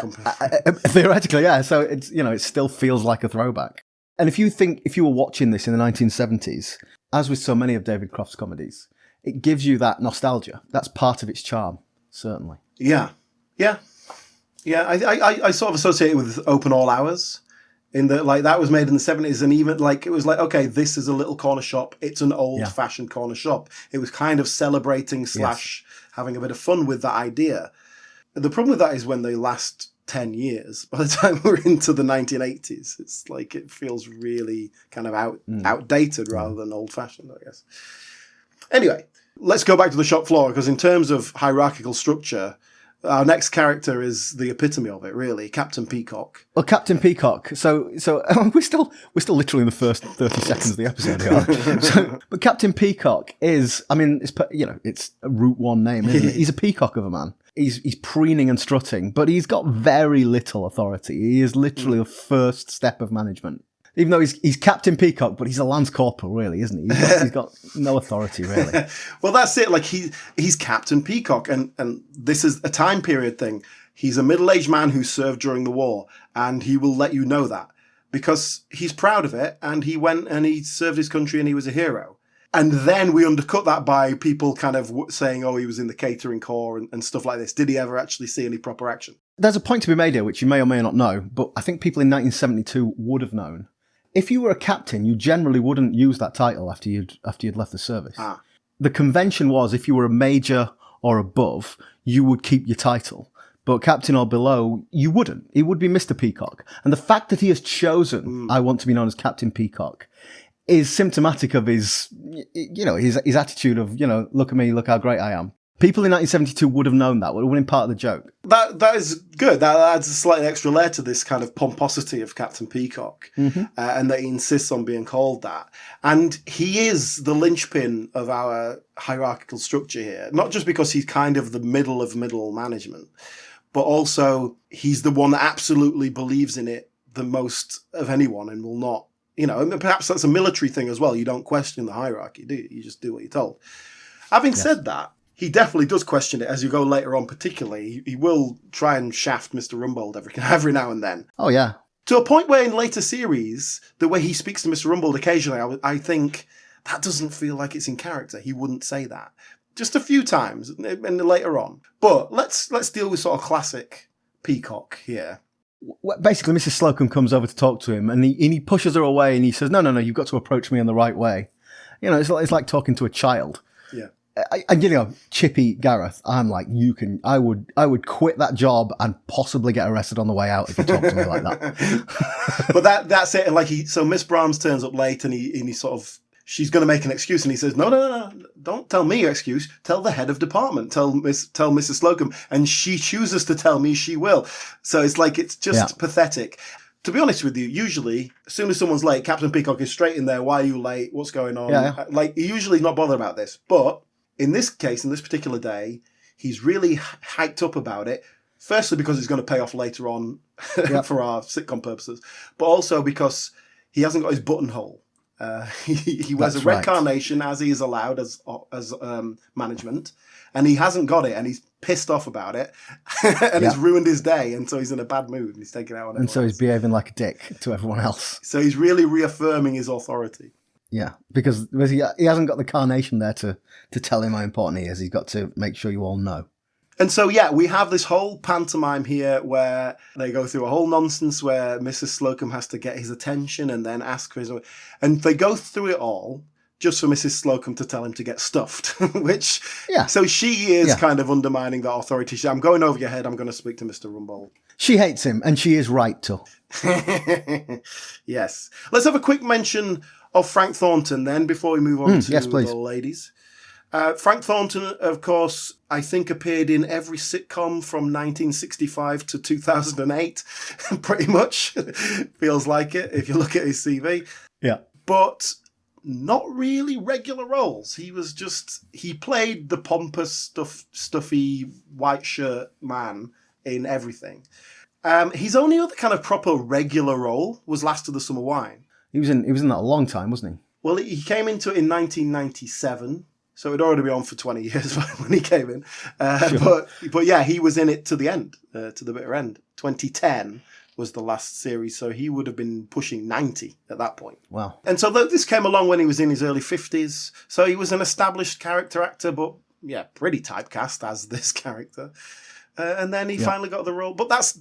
Theoretically, yeah. So it's, you know, it still feels like a throwback. And if you were watching this in the 1970s, as with so many of David Croft's comedies, it gives you that nostalgia. That's part of its charm, certainly. Yeah. I sort of associate it with Open All Hours, in that, like, that was made in the 70s, and even like it was like, okay, this is a little corner shop. It's an old-fashioned corner shop. It was kind of celebrating / having a bit of fun with that idea. The problem with that is when they last 10 years, by the time we're into the 1980s, it's like it feels really kind of outdated rather than old-fashioned, I guess. Anyway, let's go back to the shop floor, because in terms of hierarchical structure, our next character is the epitome of it, really, Captain Peacock. Well, Captain Peacock. So we're still literally in the first 30 seconds of the episode here. But Captain Peacock is, I mean, it's a Route 1 name, isn't it? He's a peacock of a man. He's preening and strutting, but he's got very little authority. He is literally the first step of management. Even though he's Captain Peacock, but he's a lance corporal, really, isn't he? He's got no authority, really. Well, that's it. Like, he's Captain Peacock, and this is a time period thing. He's a middle-aged man who served during the war, and he will let you know that because he's proud of it, and he went and he served his country and he was a hero. And then we undercut that by people kind of saying, oh, he was in the catering corps and stuff like this. Did he ever actually see any proper action? There's a point to be made here, which you may or may not know, but I think people in 1972 would have known. If you were a captain, you generally wouldn't use that title after you'd left the service. The convention was, if you were a major or above, you would keep your title. But captain or below, you wouldn't. It would be Mr. Peacock. And the fact that he has chosen, I want to be known as Captain Peacock, is symptomatic of his attitude of, look at me, look how great I am. People in 1972 would have known that, would have been part of the joke. That is good. That adds a slightly extra layer to this kind of pomposity of Captain Peacock, and that he insists on being called that. And he is the linchpin of our hierarchical structure here, not just because he's kind of the middle of middle management, but also he's the one that absolutely believes in it the most of anyone and will not, and perhaps that's a military thing as well. You don't question the hierarchy, do you? You just do what you're told. Having said that, he definitely does question it as you go later on, particularly. He will try and shaft Mr. Rumbold every now and then. Oh, yeah. To a point where in later series, the way he speaks to Mr. Rumbold occasionally, I think that doesn't feel like it's in character. He wouldn't say that. Just a few times and later on. But let's deal with sort of classic Peacock here. Basically, Mrs. Slocombe comes over to talk to him and he pushes her away and he says, no, you've got to approach me in the right way. It's like talking to a child. Yeah. And Chippy Gareth, I'm like, I would quit that job and possibly get arrested on the way out if you talk to me like that. But that's it. And so Miss Brahms turns up late and he sort of, she's going to make an excuse and he says, no, don't tell me your excuse. Tell the head of department. Tell Mrs. Slocombe. And she chooses to tell me she will. So it's like, it's just pathetic. To be honest with you, usually, as soon as someone's late, Captain Peacock is straight in there. Why are you late? What's going on? Yeah. Like, he usually not bothered about this. But in this case, in this particular day, he's really hyped up about it. Firstly, because it's going to pay off later on for our sitcom purposes, but also because he hasn't got his buttonhole. He wears a red carnation as he is allowed as management, and he hasn't got it, and he's pissed off about it, and it's ruined his day, and so he's in a bad mood, and he's taking it out on everyone and so else. He's behaving like a dick to everyone else. So he's really reaffirming his authority. Yeah, because he hasn't got the carnation there to tell him how important he is. He's got to make sure you all know. And so, we have this whole pantomime here where they go through a whole nonsense where Mrs. Slocombe has to get his attention and then ask for his... And they go through it all just for Mrs. Slocombe to tell him to get stuffed, which... Yeah. So she is kind of undermining that authority. I'm going over your head. I'm going to speak to Mr. Rumbold. She hates him, and she is right to. Yes. Let's have a quick mention of Frank Thornton then before we move on to the ladies. Frank Thornton, of course, I think appeared in every sitcom from 1965 to 2008, pretty much. Feels like it if you look at his CV. Yeah. But not really regular roles. He played the pompous, stuffy white shirt man in everything. His only other kind of proper regular role was Last of the Summer Wine. He was in that a long time, wasn't he? Well, he came into it in 1997, so it'd already been on for 20 years when he came in. Sure. But yeah, he was in it to the end, to the bitter end. 2010 was the last series, so he would have been pushing 90 at that point. Wow. And so this came along when he was in his early 50s, so he was an established character actor, but yeah, pretty typecast as this character. And then he finally got the role. But that's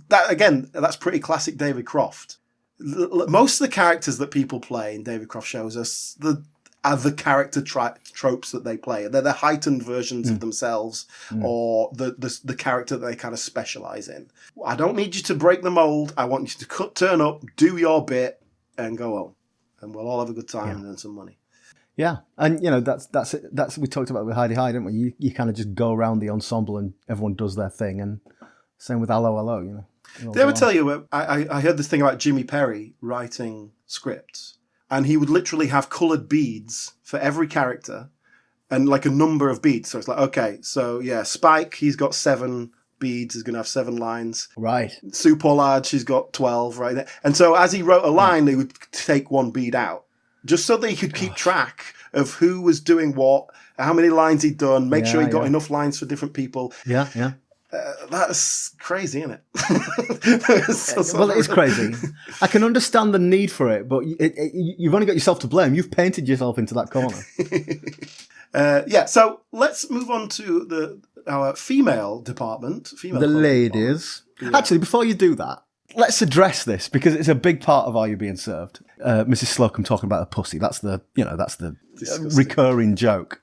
pretty classic David Croft. Most of the characters that people play in David Croft shows are the character tropes that they play. They're the heightened versions of themselves, or the character that they kind of specialise in. I don't need you to break the mould. I want you to turn up, do your bit, and go home. And we'll all have a good time and earn some money. Yeah, and that's we talked about with Heidi High, didn't we? You kind of just go around the ensemble and everyone does their thing, and same with Hello, Hello, Did I ever tell you, I heard this thing about Jimmy Perry writing scripts, and he would literally have coloured beads for every character, and like a number of beads. So it's like, okay, so yeah, Spike, he's got 7 beads, he's going to have 7 lines. Right. Sue Pollard, she's got 12, right there. And so as he wrote a line, they would take one bead out, just so they could keep track of who was doing what, how many lines he'd done, make sure he got enough lines for different people. Yeah, yeah. That's crazy, isn't it? Well, it is crazy. I can understand the need for it, but you've only got yourself to blame. You've painted yourself into that corner. So let's move on to our female department. The ladies. Yeah. Actually, before you do that, let's address this because it's a big part of Are You Being Served? Mrs. Slocombe talking about her pussy. That's the recurring joke.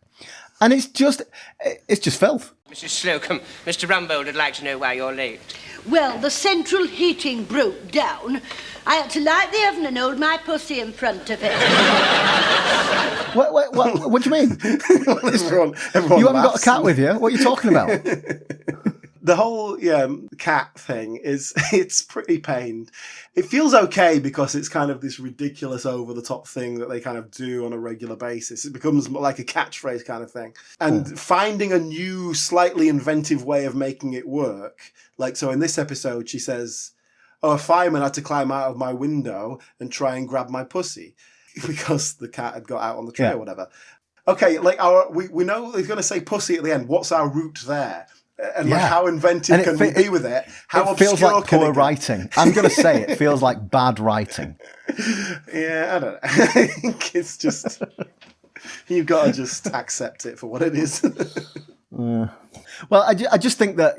And it's just filth. Mrs. Slocombe, Mr. Rumbold would like to know why you're late. Well, the central heating broke down. I had to light the oven and hold my pussy in front of it. What do you mean? everyone you haven't got a cat with you? What are you talking about? The whole cat thing it's pretty pained. It feels okay because it's kind of this ridiculous over-the-top thing that they kind of do on a regular basis. It becomes like a catchphrase kind of thing. And finding a new, slightly inventive way of making it work. Like, so in this episode, she says, a fireman had to climb out of my window and try and grab my pussy because the cat had got out on the tray or whatever. Okay, like we know he's going to say pussy at the end. What's our route there? And like how inventive can we be with it? How it feels like poor writing. I'm going to say it feels like bad writing. Yeah, I don't know. I think it's just you've got to just accept it for what it is. Well, I just think that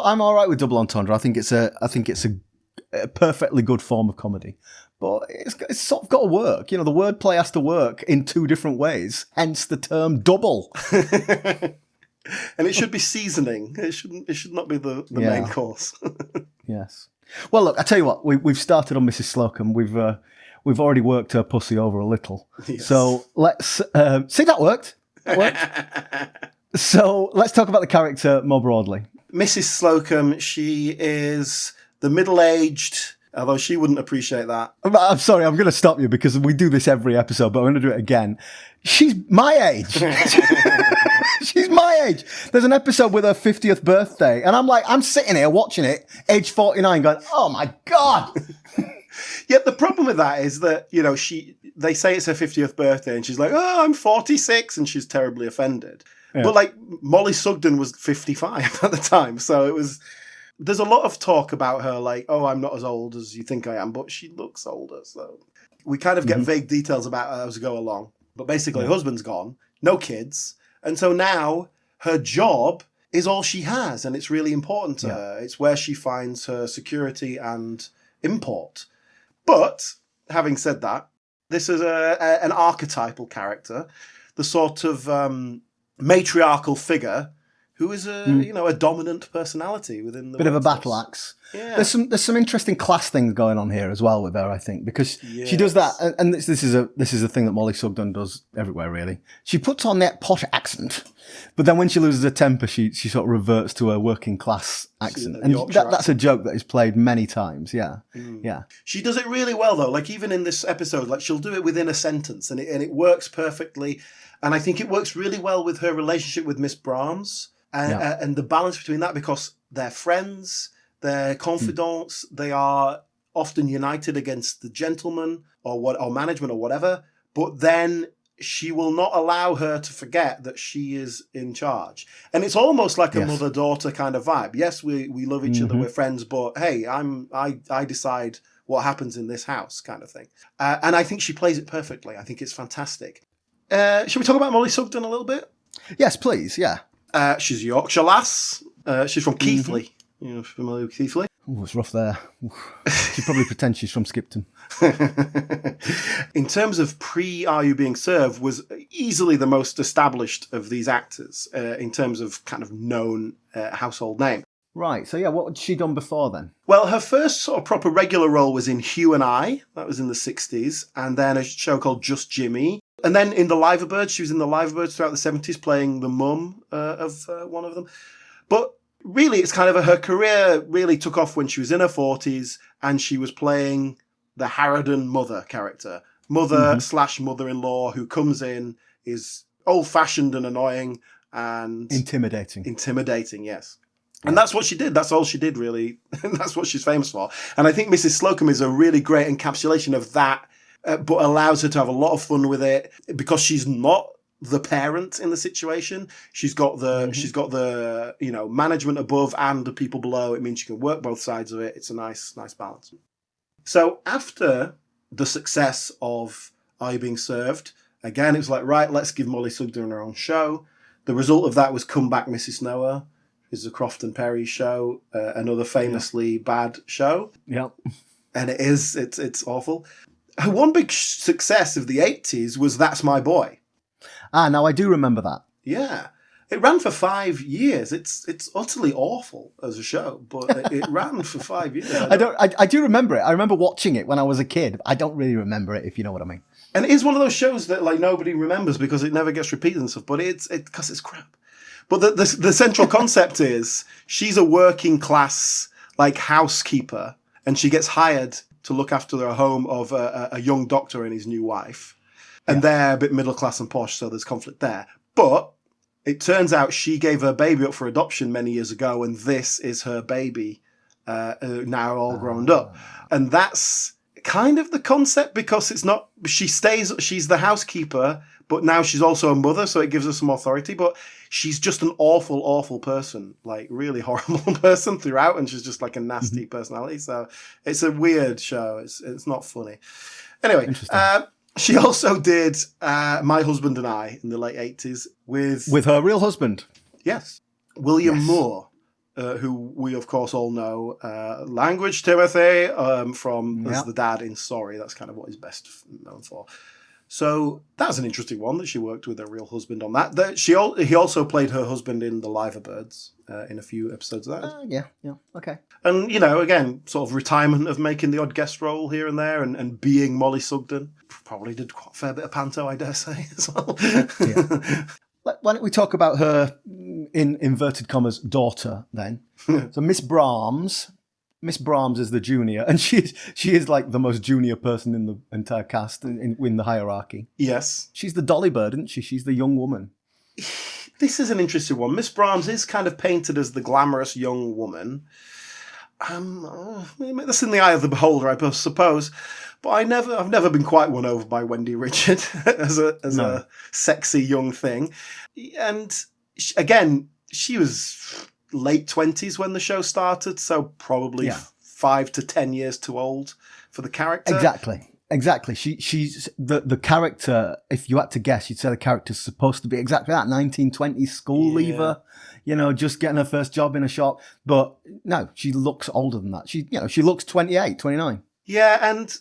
I'm all right with double entendre. I think it's a perfectly good form of comedy, but it's sort of got to work. The wordplay has to work in 2 different ways. Hence the term double. And it should be seasoning. It should not be the main course. Yes. Well, look, I tell you what. We've started on Mrs. Slocombe. We've already worked her pussy over a little. Yes. So let's see. That worked. So let's talk about the character more broadly. Mrs. Slocombe. She is the middle-aged. Although she wouldn't appreciate that. I'm sorry, I'm going to stop you because we do this every episode, but I'm going to do it again. She's my age. She's my age. There's an episode with her 50th birthday, and I'm sitting here watching it, age 49, going, oh my God. Yet the problem with that is that, they say it's her 50th birthday, and she's like, oh, I'm 46, and she's terribly offended. Yeah. But like, Molly Sugden was 55 at the time, so it was... There's a lot of talk about her, like, oh, I'm not as old as you think I am, but she looks older. So we kind of get vague details about her as we go along. But basically, her husband's gone, no kids. And so now her job is all she has, and it's really important to her. It's where she finds her security and import. But having said that, this is an archetypal character, the sort of matriarchal figure who is a dominant personality within the bit of a workforce. battle axe. Yeah. There's some interesting class things going on here as well with her, I think, because she does that, and this is a thing that Molly Sugden does everywhere, really. She puts on that posh accent, but then when she loses her temper, she sort of reverts to her working class accent, and that's a joke that is played many times. Yeah, yeah. She does it really well, though. Like even in this episode, like she'll do it within a sentence, and it works perfectly. And I think it works really well with her relationship with Miss Brahms, and the balance between that, because they're friends. They're confidants. They are often united against the gentleman or management or whatever. But then she will not allow her to forget that she is in charge. And it's almost like a mother-daughter kind of vibe. Yes, we love each other, we're friends, but hey, I decide what happens in this house kind of thing. And I think she plays it perfectly. I think it's fantastic. Should we talk about Molly Sugden a little bit? Yes, please. Yeah. She's a Yorkshire lass. She's from Keighley. You're familiar with Keighley? Oh, it's rough there. She probably pretends she's from Skipton. In terms of Are You Being Served, was easily the most established of these actors in terms of kind of known household name. Right, so yeah, what had she done before then? Well, her first sort of proper regular role was in Hugh and I. That was in the 60s. And then a show called Just Jimmy. And then in The Liverbirds, she was in The Liverbirds throughout the 70s, playing the mum of one of them. But really, it's kind of her career really took off when she was in her 40s and she was playing the Harridan mother character. Mother/mother-in-law who comes in, is old-fashioned and annoying and... Intimidating, yes. And that's what she did. That's all she did, really. That's what she's famous for. And I think Mrs. Slocombe is a really great encapsulation of that, but allows her to have a lot of fun with it because she's not the parent in the situation. She's got the management above and the people below. It means she can work both sides of it. It's a nice balance. So after the success of Are You Being Served, again, it was like, right, let's give Molly Sugden her own show. The result of that was Come Back, Mrs. Noah. Is the Croft and Perry show, another famously bad show. Yep. And it's awful. Her one big success of the 80s was That's My Boy. Now I do remember that. Yeah. It ran for 5 years. It's utterly awful as a show, but it ran for 5 years. I do remember it. I remember watching it when I was a kid. I don't really remember it, if you know what I mean. And it is one of those shows that like nobody remembers because it never gets repeated and stuff, but because it's crap. But the central concept is she's a working class like housekeeper, and she gets hired to look after the home of a young doctor and his new wife. And they're a bit middle class and posh, so there's conflict there. But it turns out she gave her baby up for adoption many years ago, and this is her baby now all grown up. And that's kind of the concept because it's not, she's the housekeeper, but now she's also a mother, so it gives her some authority. But she's just an awful, awful person, like really horrible person throughout, and she's just like a nasty personality. So it's a weird show. It's not funny. Anyway, she also did My Husband and I in the late 80s with her real husband. Yes, William Moore, who we of course all know, Language Timothy from as the dad in Sorry. That's kind of what he's best known for. So that's an interesting one that she worked with her real husband on that. He also played her husband in The Liverbirds in a few episodes of that. Yeah, okay. And, again, sort of retirement of making the odd guest role here and there and being Molly Sugden. Probably did quite a fair bit of panto, I dare say, as well. Yeah. Why don't we talk about her, in inverted commas, daughter then? So Miss Brahms is the junior, and she is like the most junior person in the entire cast in the hierarchy. Yes. She's the dolly bird, isn't she? She's the young woman. This is an interesting one. Miss Brahms is kind of painted as the glamorous young woman. That's in the eye of the beholder, I suppose. But I've never been quite won over by Wendy Richard as a sexy young thing. And again, she was late 20s when the show started, so probably 5 to 10 years too old for the character. Exactly. She's the character. If you had to guess, you'd say the character's supposed to be exactly that 1920s school leaver, just getting her first job in a shop. But no, she looks older than that. She looks 28, 29. Yeah, and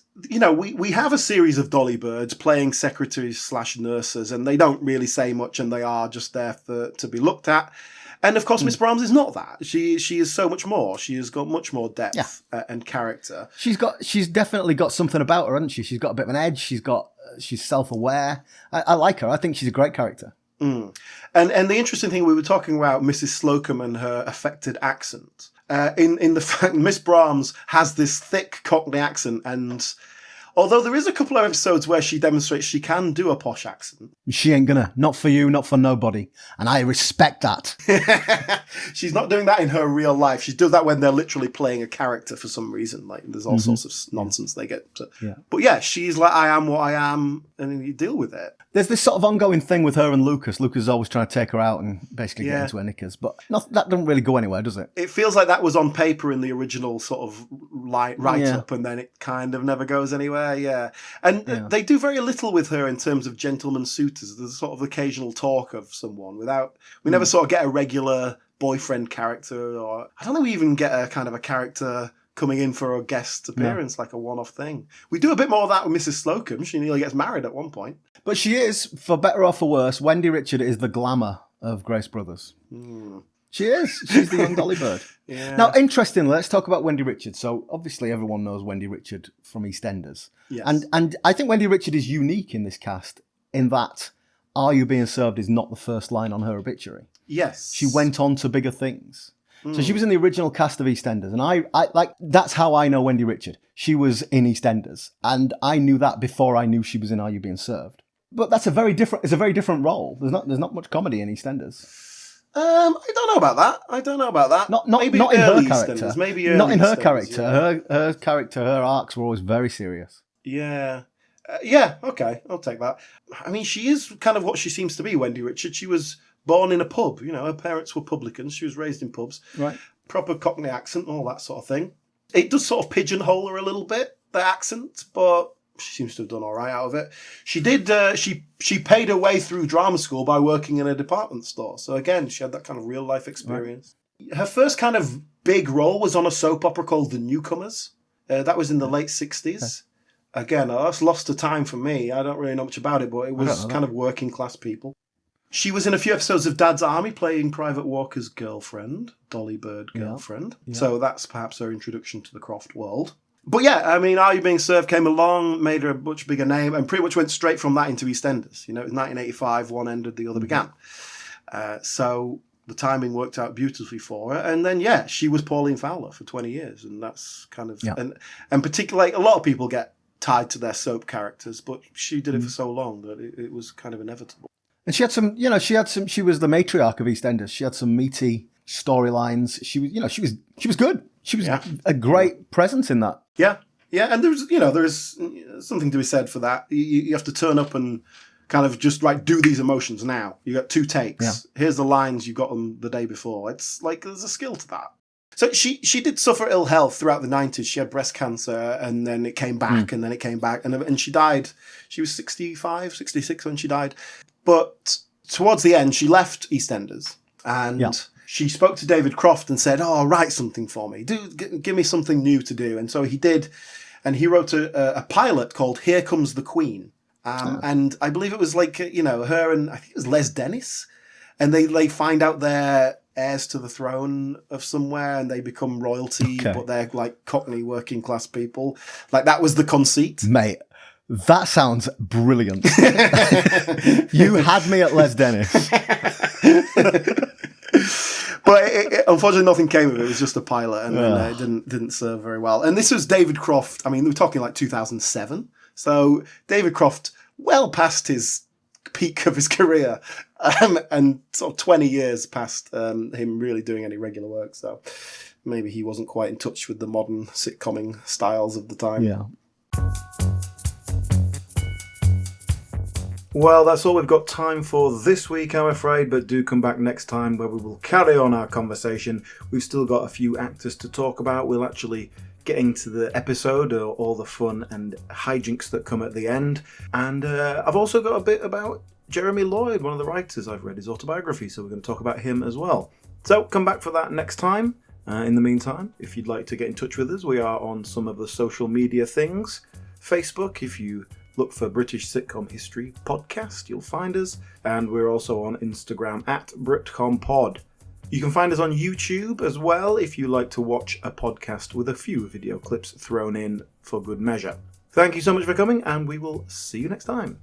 we have a series of dolly birds playing secretaries/nurses, and they don't really say much, and they are just there to be looked at. And of course, Miss Brahms is not that. She is so much more. She has got much more depth and character. She's definitely got something about her, hasn't she? She's got a bit of an edge. She's self-aware. I like her. I think she's a great character. And the interesting thing, we were talking about Mrs. Slocombe and her affected accent. In the fact Miss Brahms has this thick Cockney accent, and although there is a couple of episodes where she demonstrates she can do a posh accent. She ain't gonna. Not for you, not for nobody. And I respect that. She's not doing that in her real life. She does that when they're literally playing a character for some reason. Like, there's all sorts of nonsense they get to. Yeah. But yeah, she's like, I am what I am, and then you deal with it. There's this sort of ongoing thing with her and Lucas. Lucas is always trying to take her out and basically get into her knickers. But that doesn't really go anywhere, does it? It feels like that was on paper in the original sort of write-up, and then it kind of never goes anywhere, And they do very little with her in terms of gentleman suitors. There's sort of occasional talk of someone we never sort of get a regular boyfriend character, or I don't think we even get a kind of a character coming in for a guest appearance, like a one-off thing. We do a bit more of that with Mrs. Slocombe. She nearly gets married at one point. But she is, for better or for worse, Wendy Richard is the glamour of Grace Brothers. She is. She's the young Dolly Bird. Now, interestingly, let's talk about Wendy Richard. So, obviously, everyone knows Wendy Richard from EastEnders. Yes. And I think Wendy Richard is unique in this cast in that "Are You Being Served" is not the first line on her obituary. Yes. She went on to bigger things. So she was in the original cast of EastEnders, and I like that's how I know Wendy Richard. She was in EastEnders, and I knew that before I knew she was in Are You Being Served. But that's a very different role. There's not much comedy in EastEnders. I don't know about that. Not maybe in her character. EastEnders, maybe not in her EastEnders, character. Her character, her arcs were always very serious. Yeah. Okay, I'll take that. I mean, she is kind of what she seems to be, Wendy Richard. She was born in a pub. Her parents were publicans. She was raised in pubs. Right. Proper Cockney accent, all that sort of thing. It does sort of pigeonhole her a little bit, the accent, but she seems to have done all right out of it. She did. She paid her way through drama school by working in a department store. So again, she had that kind of real life experience. Right. Her first kind of big role was on a soap opera called The Newcomers. That was in the late 60s. Again, that's lost to time for me. I don't really know much about it, but it was kind of working class people. She was in a few episodes of Dad's Army playing Private Walker's girlfriend, Dolly Bird girlfriend. Yeah. So that's perhaps her introduction to the Croft world. But yeah, I mean, Are You Being Served came along, made her a much bigger name, and pretty much went straight from that into EastEnders. It was 1985, one ended, the other began. So the timing worked out beautifully for her. And then, she was Pauline Fowler for 20 years. And that's kind of... Yeah. And particularly, a lot of people get tied to their soap characters, but she did it for so long that it was kind of inevitable. And she had some, she was the matriarch of EastEnders. She had some meaty storylines. She was good. She was a great presence in that. Yeah. And there's something to be said for that. You have to turn up and kind of just do these emotions now. You got 2 takes. Yeah. Here's the lines, you got them the day before. It's like, there's a skill to that. So she did suffer ill health throughout the 90s. She had breast cancer, and then it came back, and then it came back. And she died. She was 65, 66 when she died. But towards the end, she left EastEnders, and she spoke to David Croft and said, write something for me. Give me something new to do. And so he did, and he wrote a pilot called Here Comes the Queen. And I believe it was like, her and I think it was Les Dennis. And they find out they're heirs to the throne of somewhere, and they become royalty, but they're like Cockney working class people. Like, that was the conceit. Mate, that sounds brilliant. You had me at Les Dennis. But unfortunately, nothing came of it. It was just a pilot, and it didn't serve very well. And this was David Croft. I mean, we're talking like 2007. So David Croft, well past his peak of his career, and sort of 20 years past him really doing any regular work. So maybe he wasn't quite in touch with the modern sitcomming styles of the time. Yeah. Well, that's all we've got time for this week, I'm afraid, but do come back next time where we will carry on our conversation. We've still got a few actors to talk about. We'll actually get into the episode, or all the fun and hijinks that come at the end. And I've also got a bit about Jeremy Lloyd, one of the writers. I've read his autobiography, so we're going to talk about him as well. So come back for that next time. In the meantime, if you'd like to get in touch with us, we are on some of the social media things. Facebook, if you look for British Sitcom History Podcast, you'll find us. And we're also on Instagram at BritcomPod. You can find us on YouTube as well if you like to watch a podcast with a few video clips thrown in for good measure. Thank you so much for coming, and we will see you next time.